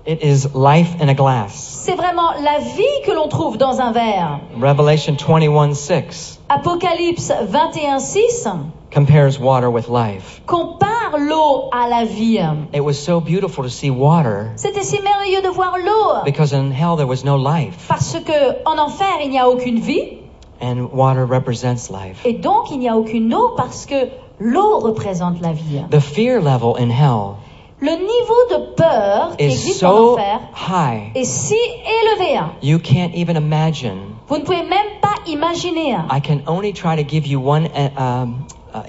It is life in a glass. C'est vraiment la vie que l'on trouve dans un verre. Revelation 21:6 Apocalypse 21:6 compares water with life. compare l'eau à la vie. It was so beautiful to see water C'était si merveilleux de voir l'eau. because in hell there was no life, Parce que en enfer, il n'y a aucune vie. and water represents life. Et donc, il n'y a aucune eau parce que l'eau représente la vie. The fear level in hell Le niveau de peur qui is existe en so enfer high est si élevé. you can't even imagine. Vous ne pouvez même pas imaginer. I can only try to give you one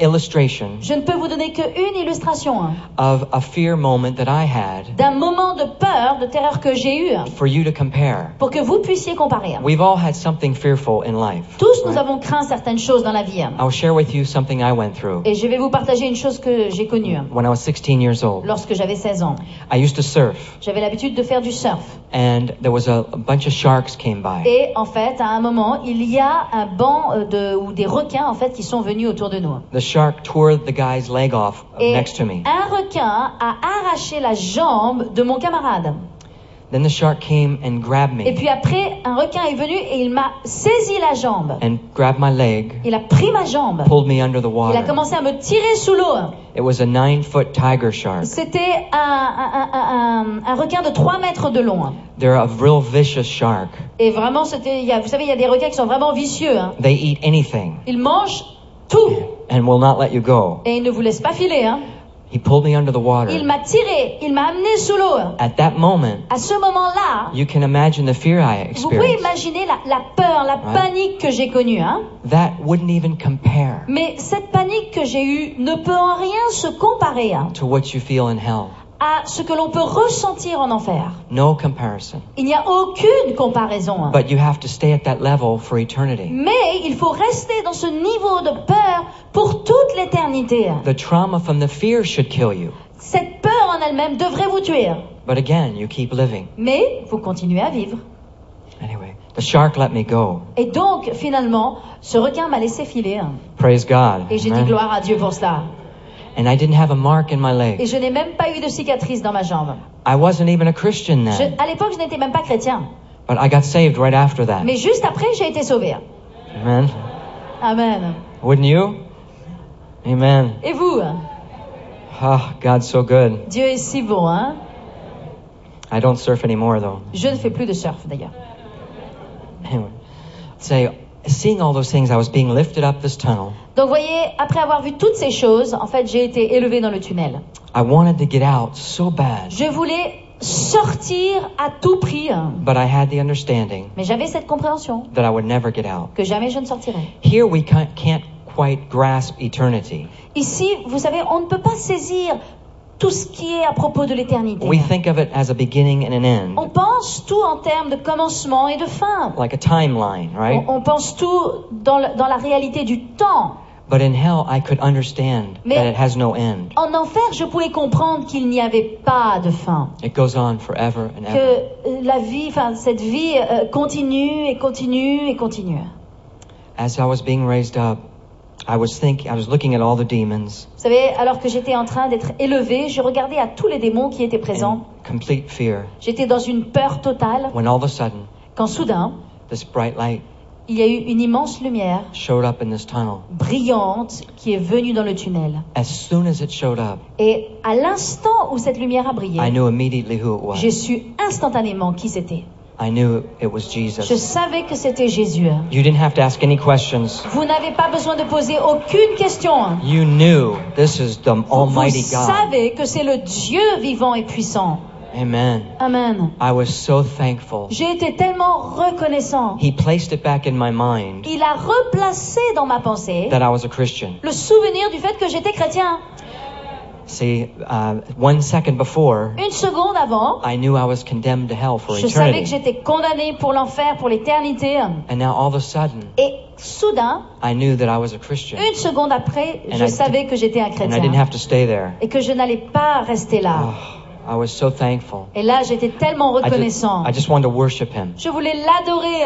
illustration Je ne peux vous donner qu'une illustration of a fear moment that I had d'un moment de peur, de terreur que j'ai eu for you to compare. pour que vous puissiez comparer. We've all had something fearful in life. Tous, nous right? avons craint certaines choses dans la vie. I'll share with you something I went through Et je vais vous partager une chose que j'ai connue when I was 16 years old. lorsque j'avais 16 ans. I used to surf, J'avais l'habitude de faire du surf. and there was a bunch of sharks came by. Et en fait, à un moment, il y a un banc ou des requins en fait qui sont venus autour de nous. The shark tore the guy's leg off Et next to me. un requin a arraché la jambe de mon camarade. Then the shark came and grabbed Et me puis après, un requin est venu et il m'a saisi la jambe. and grabbed my leg, Il a pris ma jambe. pulled me under the Il a water. commencé à me tirer sous l'eau. It was a 9-foot tiger shark. C'était un requin de 3 mètres de long. They're a real vicious shark. Et vraiment, vous savez, il y a des requins qui sont vraiment vicieux. They eat anything Ils mangent tout and will not let you go. et ils ne vous laissent pas filer. He pulled me under the Il water. m'a tiré, il m'a amené sous l'eau. At that moment, À ce moment-là, you can imagine the fear I vous pouvez experienced. imaginer la peur, la Ouais. panique que j'ai connue. That wouldn't even compare Mais cette panique que j'ai eue ne peut en rien se comparer to what you feel in hell. à ce que l'on peut ressentir en enfer. No comparison. Il n'y a aucune comparaison. But you have to stay at that level for eternity. Mais il faut rester dans ce niveau de peur pour toute l'éternité. The trauma from the fear should kill you. Cette peur en elle-même devrait vous tuer. But again, you keep living. Mais vous continuez à vivre. Anyway, the shark let me go. Et donc, finalement, ce requin m'a laissé filer. Praise God. Et j'ai dit Amen. gloire à Dieu pour cela. And I didn't have a mark in my Et leg. je n'ai même pas eu de cicatrice dans ma jambe. I wasn't even a Christian then. À l'époque, je n'étais même pas chrétien. But I got saved right after that. Mais juste après, j'ai été sauvé. Amen. Amen. Wouldn't you? Amen. Et vous? Oh, God's so good. Dieu est si bon, hein? I don't surf anymore though. Je ne fais plus de surf, d'ailleurs. Anyway, seeing all those things, I was being lifted up this tunnel. Donc, voyez, après avoir vu toutes ces choses, en fait, j'ai été élevé dans le tunnel. I wanted to get out so bad, Je voulais sortir à tout prix, but I had the understanding mais j'avais cette compréhension that I would never get out. que jamais je ne sortirais. Here we can't quite grasp eternity. Ici, vous savez, on ne peut pas saisir tout ce qui est à propos de l'éternité. We think of it as a beginning and an end, On pense tout en termes de commencement et de fin. like a timeline, right? On pense tout dans la réalité du temps. But in hell, I could understand Mais- that it has no end. En enfer, je pouvais comprendre qu'il n'y avait pas de fin. It goes on forever and ever. Que la vie, cette vie continue et continue et continue. As I was being raised up, I was looking at all the demons, Vous savez, alors que j'étais en train d'être élevé, je regardais à tous les démons qui étaient présents. in complete fear, J'étais dans une peur totale when all of a sudden, quand soudain, this bright light il y a eu une immense lumière showed up in this tunnel. brillante qui est venue dans le tunnel. As soon as it showed up, Et à l'instant où cette lumière a brillé, I knew immediately who it j'ai was. su instantanément qui c'était. I knew it was Je Jesus. savais que c'était Jésus. You didn't have to ask any questions. Vous n'avez pas besoin de poser aucune question. You knew this is the Almighty Vous God. savez que c'est le Dieu vivant et puissant. Amen. Amen. I was so thankful. J'ai été tellement reconnaissant. He placed it back in my mind Il a replacé dans ma pensée that I was a Christian. le souvenir du fait que j'étais chrétien. See, 1 second before, Une seconde avant, I knew I was condemned to hell for je savais que eternity. j'étais condamné pour l'enfer, pour l'éternité. And now all of a sudden, Et soudain, I knew that I was a Christian. une seconde après, And je I savais que j'étais un And I didn't chrétien. have to stay there. Et que je n'allais pas rester là. Oh, I was so thankful. Et là, j'étais tellement reconnaissant. I just wanted to worship him Je voulais l'adorer.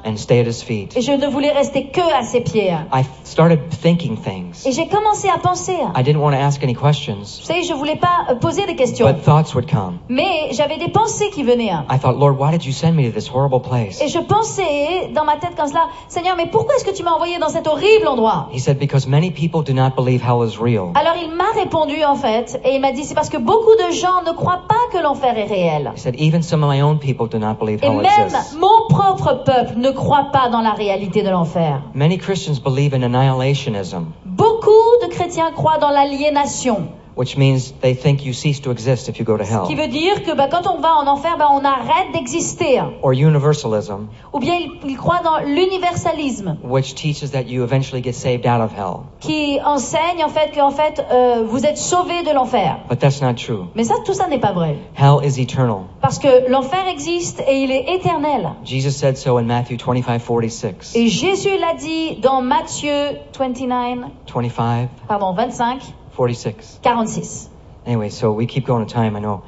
and stay at his feet. Et je ne voulais rester que à ses pieds. I started thinking things. Et j'ai commencé à penser. I didn't want to ask any questions, Vous savez, je voulais pas poser des questions. but thoughts would come. Mais j'avais des pensées qui venaient. I thought, Lord, why did you send me to this horrible place? Et je pensais dans ma tête comme cela, Seigneur, mais pourquoi est-ce que tu m'as envoyé dans cet horrible endroit? He said, because many people do not believe hell is real. Alors il m'a répondu en fait, et il m'a dit, c'est parce que beaucoup de gens ne croient pas que l'enfer est réel. He said, even some of my own people do not believe Et hell même exists. mon propre peuple ne croit pas dans la réalité de l'enfer. Many Christians believe in annihilationism, Beaucoup de chrétiens croient dans l'aliénation, which means they think you cease to exist if you go to hell. qui veut dire que quand on va en enfer, on arrête d'exister. Or universalism, Ou bien ils croient dans l'universalisme, which teaches that you eventually get saved out of hell. qui enseigne en fait que vous êtes sauvés de l'enfer. But that's not true. Mais ça, tout ça n'est pas vrai. Hell is eternal. Parce que l'enfer existe et il est éternel. Jesus said so in Matthew 25:46. Et Jésus l'a dit dans Matthieu 25, 25, 46. 46. Anyway, so we keep going to time, I know.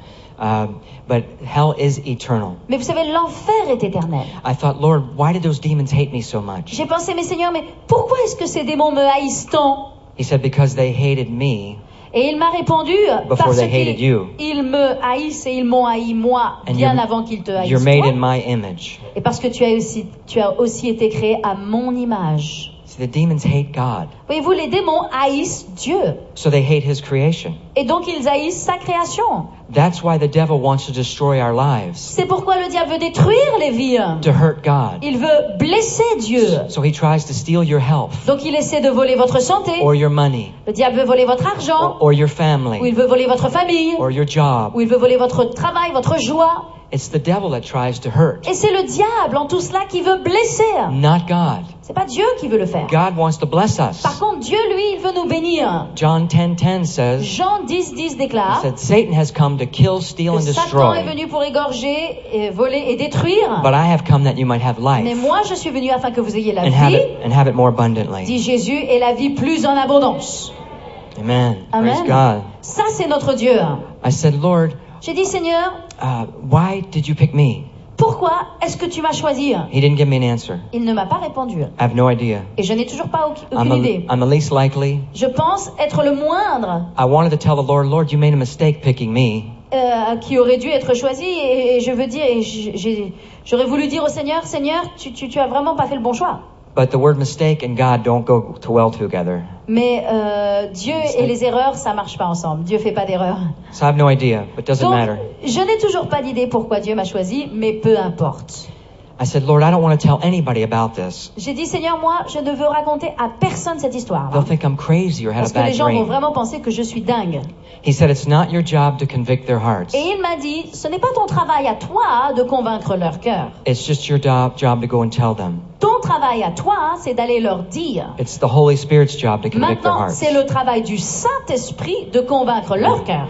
But hell is eternal. Mais vous savez, l'enfer est éternel. I thought, Lord, why did those demons hate me so much? J'ai pensé, mais Seigneur, mais pourquoi est-ce que ces démons me haïssent tant? He said, because they hated me Et il m'a répondu, before parce they hated you. qu'ils me haïssent et ils m'ont haï moi, And bien you're- avant qu'ils te You're haïssent made toi. in my image. Et parce que tu as aussi été créé à mon image. See, the demons hate God, Voyez-vous, les démons haïssent Dieu. so they hate his creation. Et donc ils haïssent sa création. That's why the devil wants to destroy our lives, C'est pourquoi le diable veut détruire les vies. to hurt God. Il veut blesser Dieu. So he tries to steal your health, Donc il essaie de voler votre santé. or your money, Le diable veut voler votre argent. or your Ou il family, veut voler votre famille. or your job. Ou il veut voler votre travail, votre joie. It's the devil that tries to hurt, Et c'est le diable en tout cela qui veut blesser. not God. C'est pas Dieu qui veut le faire. God wants to bless us. Par contre, Dieu, lui, il veut nous bénir. John 10:10 says, Jean 10:10 he déclare said, Satan has come to kill, steal, que and Satan est destroy, venu pour égorger, voler et détruire. but I have come that you might have Mais life moi, je suis venu afin que vous ayez la and have vie, it more abundantly. dit Jésus, et la vie plus en abondance. Amen. Amen. Praise God. Ça, c'est notre Dieu. I said, Lord, J'ai dit, Seigneur, why did you pick me? pourquoi est-ce que tu m'as choisi? He didn't give me an answer. Il ne m'a pas répondu. I have no idea. Et je n'ai toujours pas aucune idée. I'm the least likely. Je pense être le moindre I wanted to tell the Lord, Lord, you made a mistake picking me. qui aurait dû être choisi. Et je veux dire, j'aurais voulu dire au Seigneur, Seigneur, tu as vraiment pas fait le bon choix. But the word mistake and God don't go too well together. Mais Dieu et les erreurs, ça marche pas ensemble. Dieu fait pas d'erreurs. So I have no idea, but it doesn't Donc, matter. je n'ai toujours pas d'idée pourquoi Dieu m'a choisi, mais peu importe. I said, Lord, I don't want to tell anybody about this. J'ai dit, Seigneur, moi, je ne veux raconter à personne cette histoire. They'll think I'm crazy or had Parce a que les bad gens vont dream. vraiment penser que je suis dingue. He said, it's not your job to convict their hearts. Et il m'a dit, ce n'est pas ton travail à toi de convaincre leur cœur. It's just your job to go and tell them. Ton travail à toi, c'est d'aller leur dire. It's the Holy Spirit's job to convict their Maintenant, hearts. c'est le travail du Saint-Esprit de convaincre leur cœur.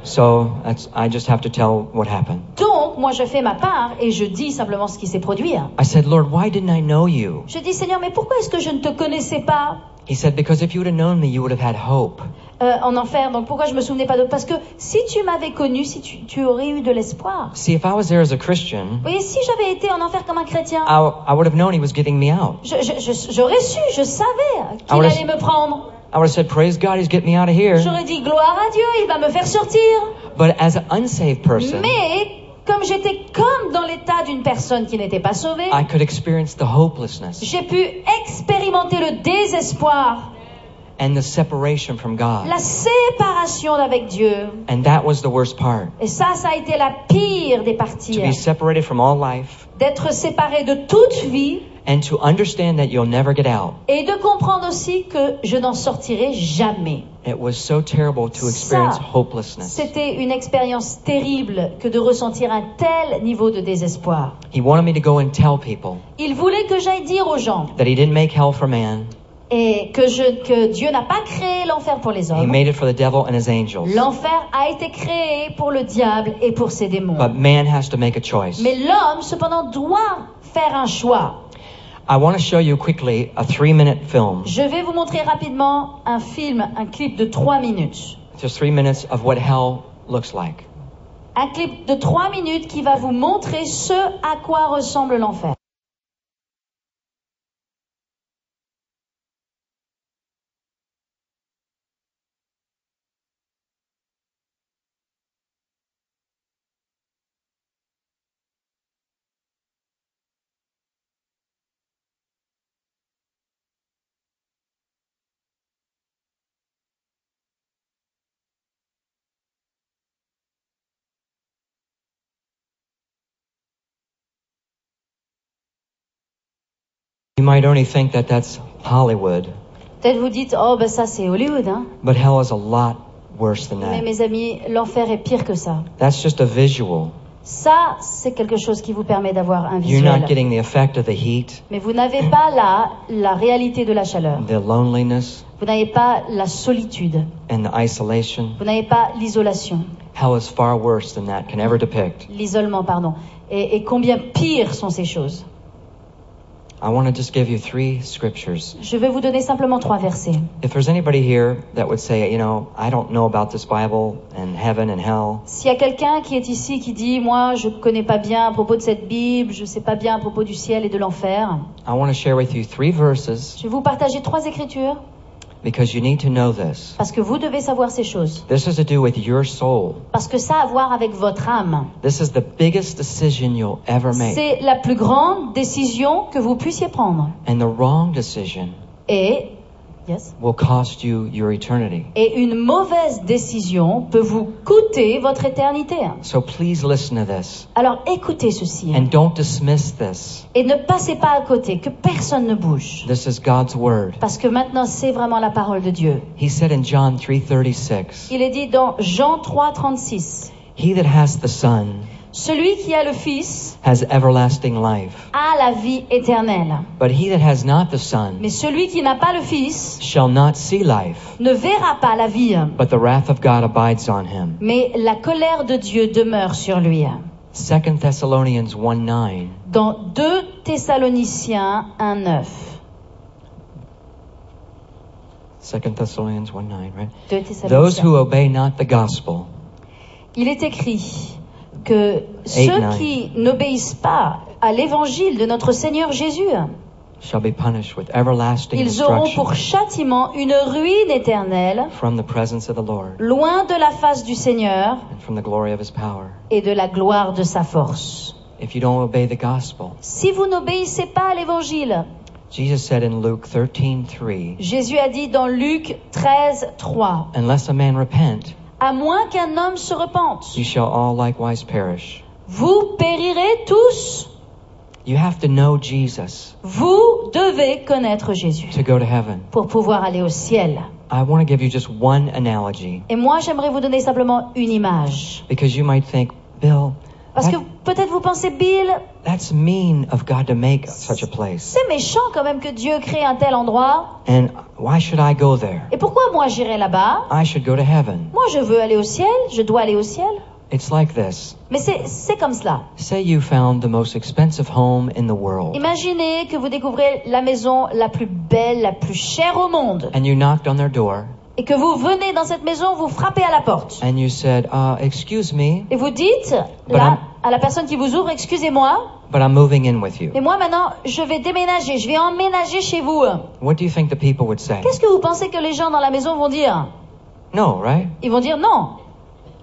So I just have to tell what happened. Donc, moi, je fais ma part et je dis simplement ce qui s'est produit. I said, Lord, why didn't I know you? Je dis, Seigneur, mais pourquoi est-ce que je ne te connaissais pas He said, because if you would have known me, you would have had hope. en enfer? Donc, pourquoi je me souvenais pas de... Parce que si tu m'avais connu, si tu aurais eu de l'espoir. See, if I was there as a Christian, Vous voyez, si j'avais été en enfer comme un chrétien, I would have known he was getting me out. j'aurais su, je savais qu'il would have- allait me prendre. I would have said, praise God, he's getting me out of here. J'aurais dit, gloire à Dieu, il va me faire sortir. But as an unsaved person, Mais, comme j'étais comme dans les l'état d'une personne qui n'était pas sauvée. I could experience the hopelessness J'ai pu expérimenter le désespoir, and the separation from God. la séparation d'avec Dieu. And that was the worst part. Et ça a été la pire des parties. To be separated from all life D'être séparé de toute vie and to understand that you'll never get out. et de comprendre aussi que je n'en sortirai jamais. It was so terrible to experience Ça, hopelessness. c'était une expérience terrible que de ressentir un tel niveau de désespoir. He wanted me to go and tell people Il voulait que j'aille dire aux gens that he didn't make hell for man. et que Dieu n'a pas créé l'enfer pour les He hommes. made it for the devil and his angels. L'enfer a été créé pour le diable et pour ses démons. But man has to make a choice. Mais l'homme, cependant, doit faire un choix. I want to show you quickly a 3-minute film. Je vais vous montrer rapidement un film, un clip de 3 minutes. Just 3 minutes of what hell looks like. Un clip de 3 minutes qui va vous montrer ce à quoi ressemble l'enfer. You might only think that that's Hollywood, Peut-être vous dites, oh ben ça c'est Hollywood, hein. but hell is a lot worse than Mais that. mes amis, l'enfer est pire que ça. That's just a visual. Ça, c'est quelque chose qui vous permet d'avoir un You're not visuel. getting the effect of the heat, Mais vous n'avez pas là la réalité de la chaleur. the loneliness, Vous n'avez pas la solitude. and the isolation. Vous n'avez pas l'isolation. Hell is far worse than that can ever depict. L'isolement, pardon. Et combien pires sont ces choses. I want to just give you 3 scriptures. Je vais vous donner simplement 3 versets. If there's anybody here that would say, I don't know about this Bible and heaven and hell, S'il y a quelqu'un qui est ici qui dit, moi, je connais pas bien à propos de cette Bible, je sais pas bien à propos du ciel et de l'enfer, I want to share with you 3 verses je vais vous partager 3 écritures because you need to know this. parce que vous devez savoir ces choses. This has to do with your soul. Parce que ça a à voir avec votre âme. This is the biggest decision you'll ever make. C'est la plus grande décision que vous puissiez prendre. And the wrong decision Et, yes, will cost you your eternity. et une mauvaise décision peut vous coûter votre éternité. So please listen to this Alors écoutez ceci and don't dismiss this. et ne passez pas à côté, que personne ne bouge. This is God's word. Parce que maintenant c'est vraiment la parole de Dieu. He said in John 3:36, Il est dit dans Jean 3, 36, He that has the Son celui qui a le Fils has everlasting life. a la vie éternelle. But he that has not the Son Mais celui qui n'a pas le Fils shall not see life, ne verra pas la vie. but the wrath of God abides on him. Mais la colère de Dieu demeure sur lui. 2 Thessalonians 1:9. Dans 2 Thessaloniciens 1, 9. 2 Thessalonians 1:9, right? 2 Those Thessaloniciens. who obey not the gospel Il est écrit que ceux 8-9. qui n'obéissent pas à l'évangile de notre Seigneur Jésus, shall be punished with everlasting ils auront destruction pour châtiment une ruine éternelle, from the presence of the Lord loin de la face du Seigneur and from the glory of his power. et de la gloire de sa force. If you don't obey the gospel, Si vous n'obéissez pas à l'évangile, Jesus said in Luke 13:3, Jésus a dit dans Luc 13, 3, unless a man repent, à moins qu'un homme se repente, you shall all likewise perish. vous périrez tous. You have to know Jesus Vous devez connaître Jésus to go to heaven. pour pouvoir aller au ciel. I want to give you just one analogy Et moi, j'aimerais vous donner simplement une image. because you might think, Bill, Parce que peut-être vous pensez, Bill, that's mean of God to make such a place. c'est méchant quand même que Dieu crée un tel endroit. And why should I go there? Et pourquoi moi j'irai là-bas? I should go to heaven. Moi je veux aller au ciel, je dois aller au ciel. It's like this. Mais c'est comme cela. Say you found the most expensive home in the world Imaginez que vous découvrez la maison la plus belle, la plus chère au monde. and you knocked on their door Et que vous venez dans cette maison, vous frappez à la porte. and you said, excuse me, Et vous dites là, à la personne qui vous ouvre, excusez-moi, but I'm moving in with you. mais moi maintenant je vais déménager, je vais emménager chez vous. What do you think the people would say? Qu'est-ce que vous pensez que les gens dans la maison vont dire? No, right? Ils vont dire non.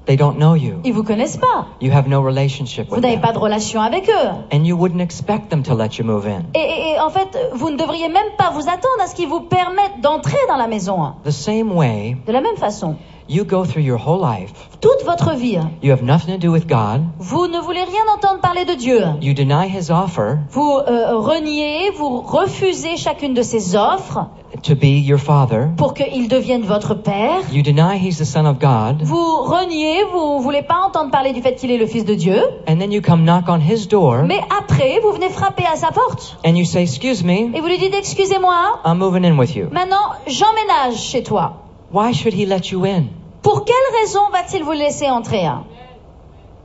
They don't know you. Ils vous connaissent pas. You have no relationship Vous with n'avez them. pas de relation avec eux. And you wouldn't expect them to let you move in. Et en fait, vous ne devriez même pas vous attendre à ce qu'ils vous permettent d'entrer dans la maison. The same way, De la même façon, you go through your whole life. toute votre vie, You have nothing to do with God. vous ne voulez rien entendre parler de Dieu. You deny His offer Vous reniez, vous refusez chacune de ses offres to be your Father. pour qu'il devienne votre Père. You deny He's the Son of God. Vous reniez, vous voulez pas entendre parler du fait qu'il est le Fils de Dieu. And then you come knock on His door Mais après, vous venez frapper à sa porte. and you say, excuse me, Et vous lui dites, excusez-moi, I'm moving in with you. maintenant j'emménage chez toi. Why should He let you in? Pour quelle raison va-t-il vous laisser entrer?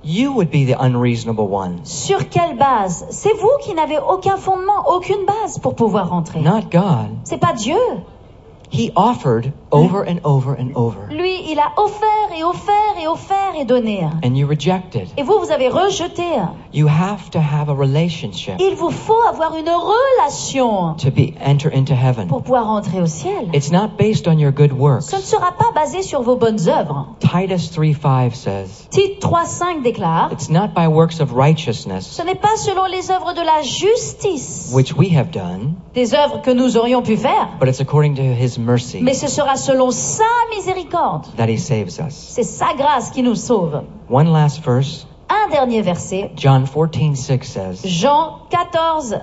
You would be the unreasonable one, Sur quelle base? C'est vous qui n'avez aucun fondement, aucune base pour pouvoir rentrer. not God. C'est pas Dieu. He offered over and over and over, Lui, il a offert et offert et offert et donné. and you rejected. Et vous avez rejeté. You have to have a relationship Il vous faut avoir une relation to enter into heaven. pour pouvoir entrer au ciel. It's not based on your good works. Ce ne sera pas basé sur vos bonnes œuvres. Titus 3:5 says, Tite 3,5 déclare, it's not by works of righteousness, ce n'est pas selon les œuvres de la justice, which we have done, des œuvres que nous aurions pu faire, but it's according to His mercy mais ce sera selon sa miséricorde. that He saves us. C'est sa grâce qui nous sauve. One last verse, Un dernier verset, John 14:6 says, Jean 14,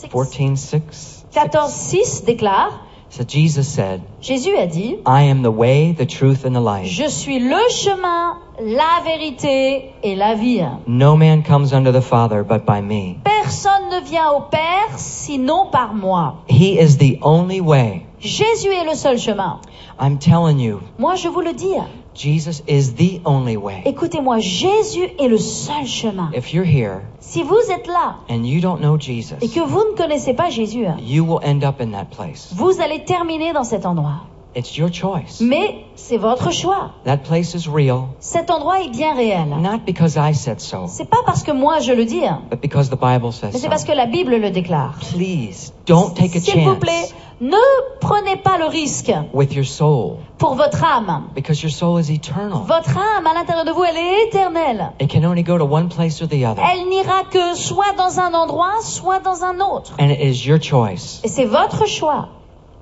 14:6. 6 déclare, So Jesus said, Jésus a dit, I am the way, the truth, and the life. je suis le chemin, la vérité et la vie. No man comes unto the Father but by me. Personne ne vient au Père sinon par moi. He is the only way. Jésus est le seul chemin. I'm telling you, Moi, je vous le dis. Jesus is the only way. Écoutez-moi, Jésus est le seul chemin. If you're here Si vous êtes là and you don't know Jesus, et que vous ne connaissez pas Jésus, you will end up in that place. vous allez terminer dans cet endroit. It's your choice. Mais c'est votre choix. That place is real, Cet endroit est bien réel. not because I said so, C'est pas parce que moi je le dis, but because the Bible says mais c'est so. parce que la Bible le déclare. Please, don't take a S'il vous chance plaît, ne prenez pas le risque with your soul, pour votre âme. because your soul is eternal. Votre âme à l'intérieur de vous, elle est éternelle. It can only go to one place or the other. Elle n'ira que soit dans un endroit, soit dans un autre. And it is your choice. Et c'est votre choix.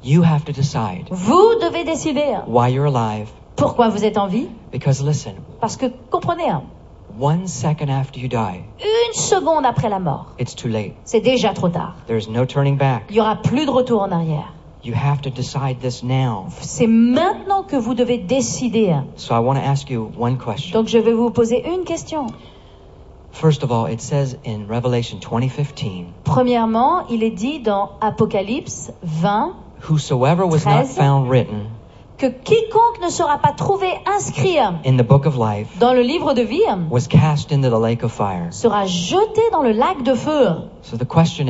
You have to decide Vous devez décider why you're alive. pourquoi vous êtes en vie. Because listen, Parce que, comprenez, 1 second after you die, une seconde après la mort, it's too late. c'est déjà trop tard. There's no turning back. Il n'y aura plus de retour en arrière. You have to decide this now. C'est maintenant que vous devez décider. So I want to ask you one question. Donc je vais vous poser une question. First of all, it says in Revelation 20:15, Premièrement, il est dit dans Apocalypse 20 whosoever was not 13, found written que quiconque ne sera pas trouvé inscrit in the book of life dans le livre de vie was cast into the lake of fire. sera jeté dans le lac de feu. So the question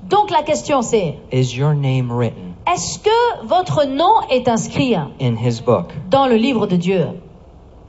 Donc la question c'est, is your name written est-ce que votre nom est inscrit in his book? dans le livre de Dieu?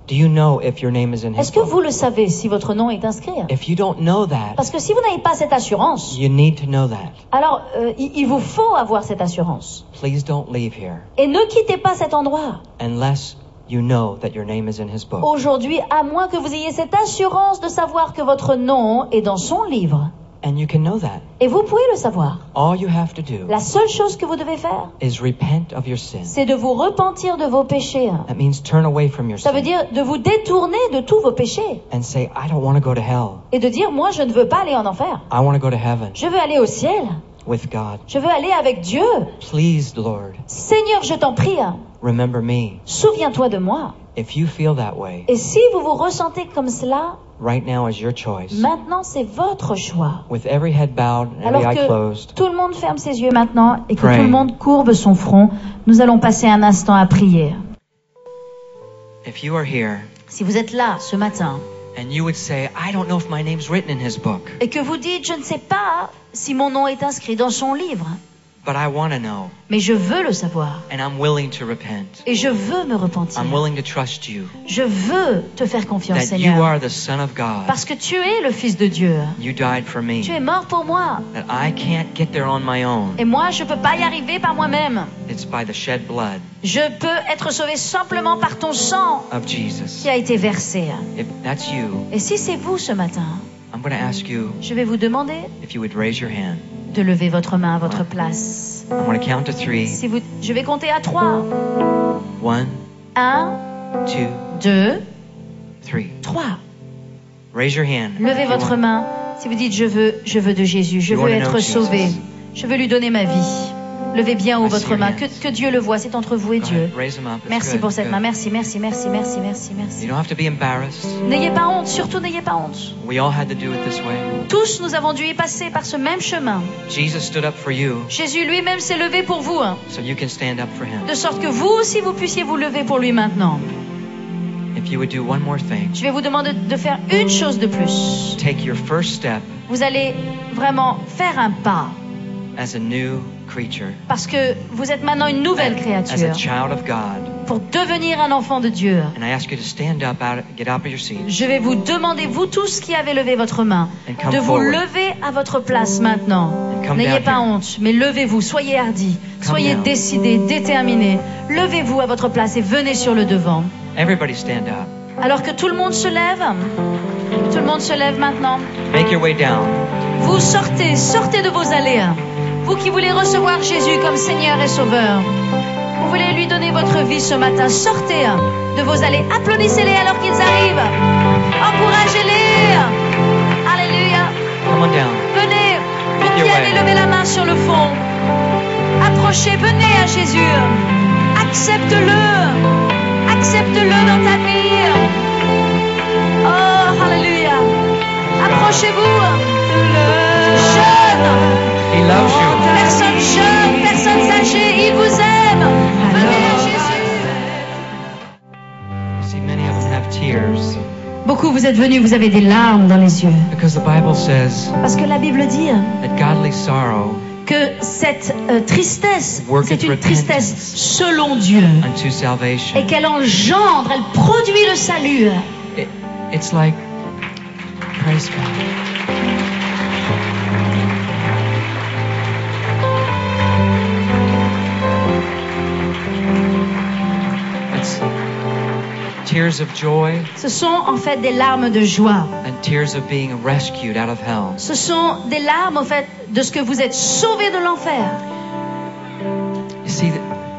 Do you know if your name is in his Est-ce que book? vous le savez si votre nom est inscrit? If you don't know that, Parce que si vous n'avez pas cette assurance, you need to know that. alors il vous faut avoir cette assurance. Please don't leave here Et ne quittez pas cet endroit unless you know that your name is in his book. aujourd'hui, à moins que vous ayez cette assurance de savoir que votre nom est dans son livre. And you can know that. Et vous pouvez le savoir. All you have to do La seule chose que vous devez faire, is repent of your sin. c'est de vous repentir de vos péchés. That means turn away from your Ça veut sin dire de vous détourner de tous vos péchés and say, I don't want to go to hell. et de dire, moi, je ne veux pas aller en enfer. I want to go to heaven Je veux aller au ciel. with God. Je veux aller avec Dieu. Please, Lord, Seigneur, je t'en prie, remember me. souviens-toi de moi. If you feel that way, Et si vous vous ressentez comme cela, right now is your choice. maintenant, c'est votre choix. With every head bowed and every Alors eye que closed, tout le monde ferme ses yeux maintenant et que Pray. tout le monde courbe son front, nous allons passer un instant à prier. if you are here Si vous êtes là ce matin and you would say, I don't know if my name's written in his book, et que vous dites, je ne sais pas si mon nom est inscrit dans son livre, But I want to know, Mais je veux le savoir. and I'm willing to repent. Et je veux me repentir. I'm willing to trust you, Je veux te faire confiance, that you Seigneur. are the Son of God. Parce que tu es le Fils de Dieu. You died for me, Tu es mort pour moi. that I can't get there on my own. Et moi, je ne peux pas y arriver par moi-même. It's by the shed blood Je peux être sauvé simplement par ton sang of Jesus. qui a été versé. If that's you, Et si c'est vous ce matin, I'm going to ask you je vais vous demander if you would raise your hand. de lever votre main à votre place. I'm going to count to 3. Si vous, je vais compter à 3. 1, 1, 2, 2, 3. 3. Raise your hand. Levez if you votre want. main si vous dites je veux de Jésus, je You veux wanna know être Jesus. sauvé. Je veux lui donner ma vie. Levez bien haut I see votre your main, hands. que Dieu le voie, c'est entre vous et Go Dieu. ahead, raise them up. It's Merci good, pour it's cette good. main, merci. You don't have to be embarrassed. N'ayez pas honte, surtout n'ayez pas honte. We all had to do it this way. Tous nous avons dû y passer par ce même chemin. Jesus stood up for you, Jésus lui-même s'est levé pour vous, so you can stand up for him. de sorte que vous aussi vous puissiez vous lever pour lui maintenant. If you would do one more thing, Je vais vous demander de faire une chose de plus. take your first step Vous allez vraiment faire un pas, as a new creature, parce que vous êtes maintenant une nouvelle as a créature, child of God. pour devenir un enfant de Dieu. And I ask you to stand up, get out of your seat, Je vais vous demander, vous tous qui avez levé votre main, and come de vous forward. lever à votre place maintenant. And come N'ayez down pas here. honte, mais levez-vous, soyez hardis, soyez down. décidés, déterminés. Levez-vous à votre place et venez sur le devant. Everybody stand up. Alors que tout le monde se lève, tout le monde se lève maintenant. Make your way down. Vous sortez de vos allées. Vous qui voulez recevoir Jésus comme Seigneur et Sauveur, vous voulez lui donner votre vie ce matin, sortez de vos allées. Applaudissez-les alors qu'ils arrivent. Encouragez-les. Alléluia. Come on down. Venez, Make vous your qui allez way. lever la main sur le fond. Approchez, venez à Jésus. Accepte-le. Accepte-le dans ta vie. Oh, alléluia. Approchez-vous. Jeunes. He loves you. Personnes jeunes, personnes âgées, il vous aime. Venez à Jésus. You see, many of them have tears Beaucoup, vous êtes venus, vous avez des larmes dans les yeux. because the Bible says Parce que la Bible dit that godly sorrow que cette tristesse, Worketh c'est une repentance. tristesse selon Dieu. unto salvation. Et qu'elle engendre, elle produit le salut. It's like, praise God. It's tears of joy Ce sont en fait des larmes de joie. and tears of being rescued out of hell. Ce sont des larmes en fait de ce que vous êtes sauvés de l'enfer. You see,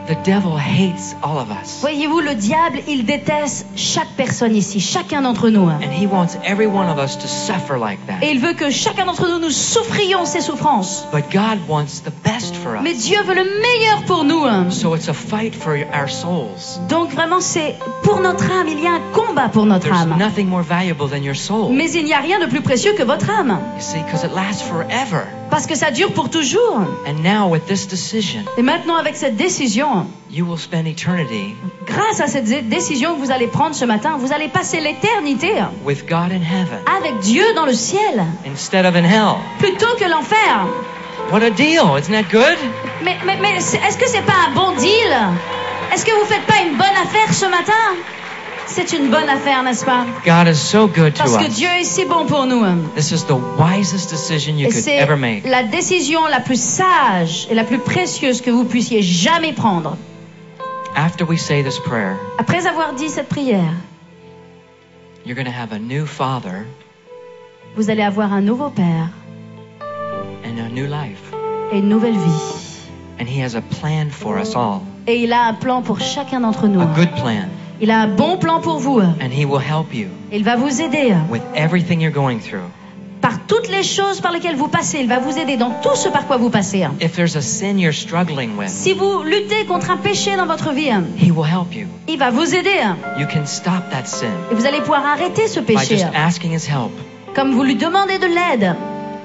the devil hates all of us. Voyez-vous, le diable, il déteste chaque personne ici, chacun d'entre nous. And he wants every one of us to suffer like Et that. il veut que chacun d'entre nous, nous souffrions ces souffrances. But God wants the best for Mais us. Dieu veut le meilleur pour nous. So it's a fight for our souls. Donc vraiment, c'est pour notre âme, il y a un combat pour notre There's âme. nothing more valuable than your soul. Mais il n'y a rien de plus précieux que votre âme. You see, because it lasts forever. Parce que ça dure pour toujours. And now with this decision, Et maintenant, avec cette décision, you will spend eternity grâce à cette décision que vous allez prendre ce matin, vous allez passer l'éternité with God in heaven avec Dieu dans le ciel, instead of in hell. plutôt que l'enfer. What a deal! Isn't that good? Mais est-ce que c'est pas un bon deal? Est-ce que vous faites pas une bonne affaire ce matin? C'est une bonne affaire, n'est-ce pas? God is so good to Parce que us. Dieu est si bon pour nous. This is the wisest decision you Et could c'est ever make. la décision la plus sage et la plus précieuse que vous puissiez jamais prendre. After we say this prayer, Après avoir dit cette prière, you're going to have a new father vous allez avoir un nouveau Père and a new life. et une nouvelle vie. And he has a plan for us all. Et il a un plan pour chacun d'entre nous. A good plan. Il a un bon plan pour vous. And he will help you Il va vous aider with everything you're going through. par toutes les choses par lesquelles vous passez. Il va vous aider dans tout ce par quoi vous passez. If there's a sin you're struggling with, Si vous luttez contre un péché dans votre vie, he will help you. il va vous aider. You can stop that sin Et vous allez pouvoir arrêter ce by péché. just asking his help Comme vous lui demandez de l'aide.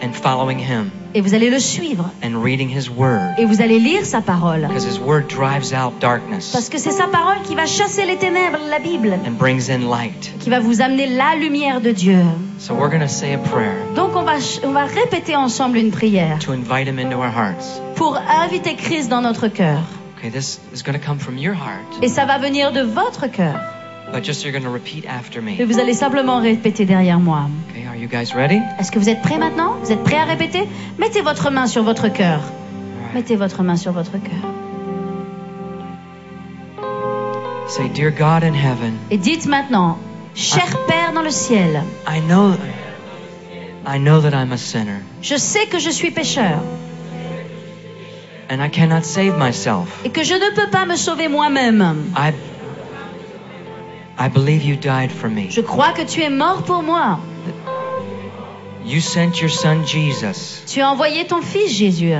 and following him Et vous allez le suivre. and reading his word. Et vous allez lire sa parole. Because his word drives out darkness Parce que c'est sa parole qui va chasser les ténèbres, la Bible. and brings in light. Qui va vous amener la lumière de Dieu. So we're going to say a prayer Donc on va répéter ensemble une prière to invite him into our hearts. pour inviter Christ dans notre cœur. Okay, this is going to come from your heart, Et ça va venir de votre cœur. but just you're going to repeat after Et me. vous allez simplement répéter derrière moi. Okay, are you guys ready? Est-ce que vous êtes prêts maintenant? Vous êtes prêts à répéter? Mettez votre main sur votre cœur. All right. Mettez votre main sur votre cœur. Say, dear God in heaven, Et dites maintenant, cher Père dans le ciel, I know that I'm a sinner, je sais que je suis pécheur and I cannot save myself. et que je ne peux pas me sauver moi-même. I believe you died for me. Je crois que tu es mort pour moi. You sent your son Jesus Tu as envoyé ton fils Jésus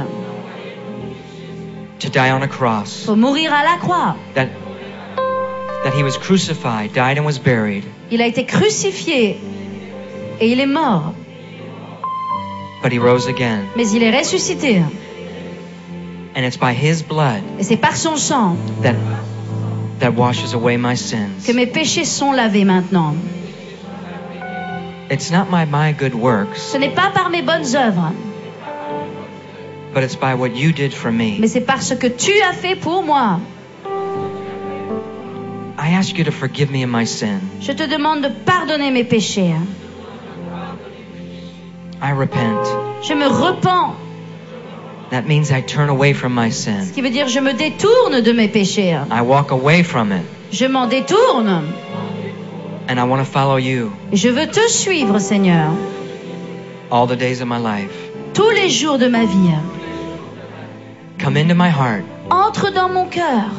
to die on a cross. pour mourir à la croix. That he was crucified, died and was buried. Il a été crucifié et il est mort. But he rose again. Mais il est ressuscité. And it's by his blood Et c'est par son sang that washes away my sins. que mes péchés sont lavés maintenant. It's not my good works, Ce n'est pas par mes bonnes œuvres, but it's by what you did for me. mais c'est par ce que tu as fait pour moi. I ask you to forgive me of my sin. Je te demande de pardonner mes péchés. I repent. Je me repens, That means I turn away from my ce sin. qui veut dire je me détourne de mes péchés. I walk away from it. Je m'en détourne. And I want to follow you Et je veux te suivre, Seigneur, all the days of my life. tous les jours de ma vie. Come into my heart. Entre dans mon cœur.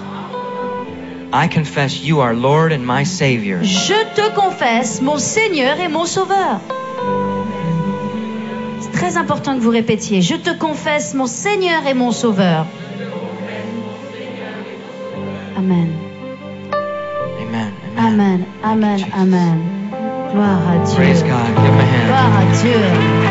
I confess you are Lord and my Savior. Je te confesse, mon Seigneur et mon Sauveur. C'est très important que vous répétiez. Je te confesse, mon Seigneur et mon Sauveur. Amen. Amen. Amen. Amen. Amen. Gloire à Dieu. Praise God. Give him a hand. Gloire à Dieu.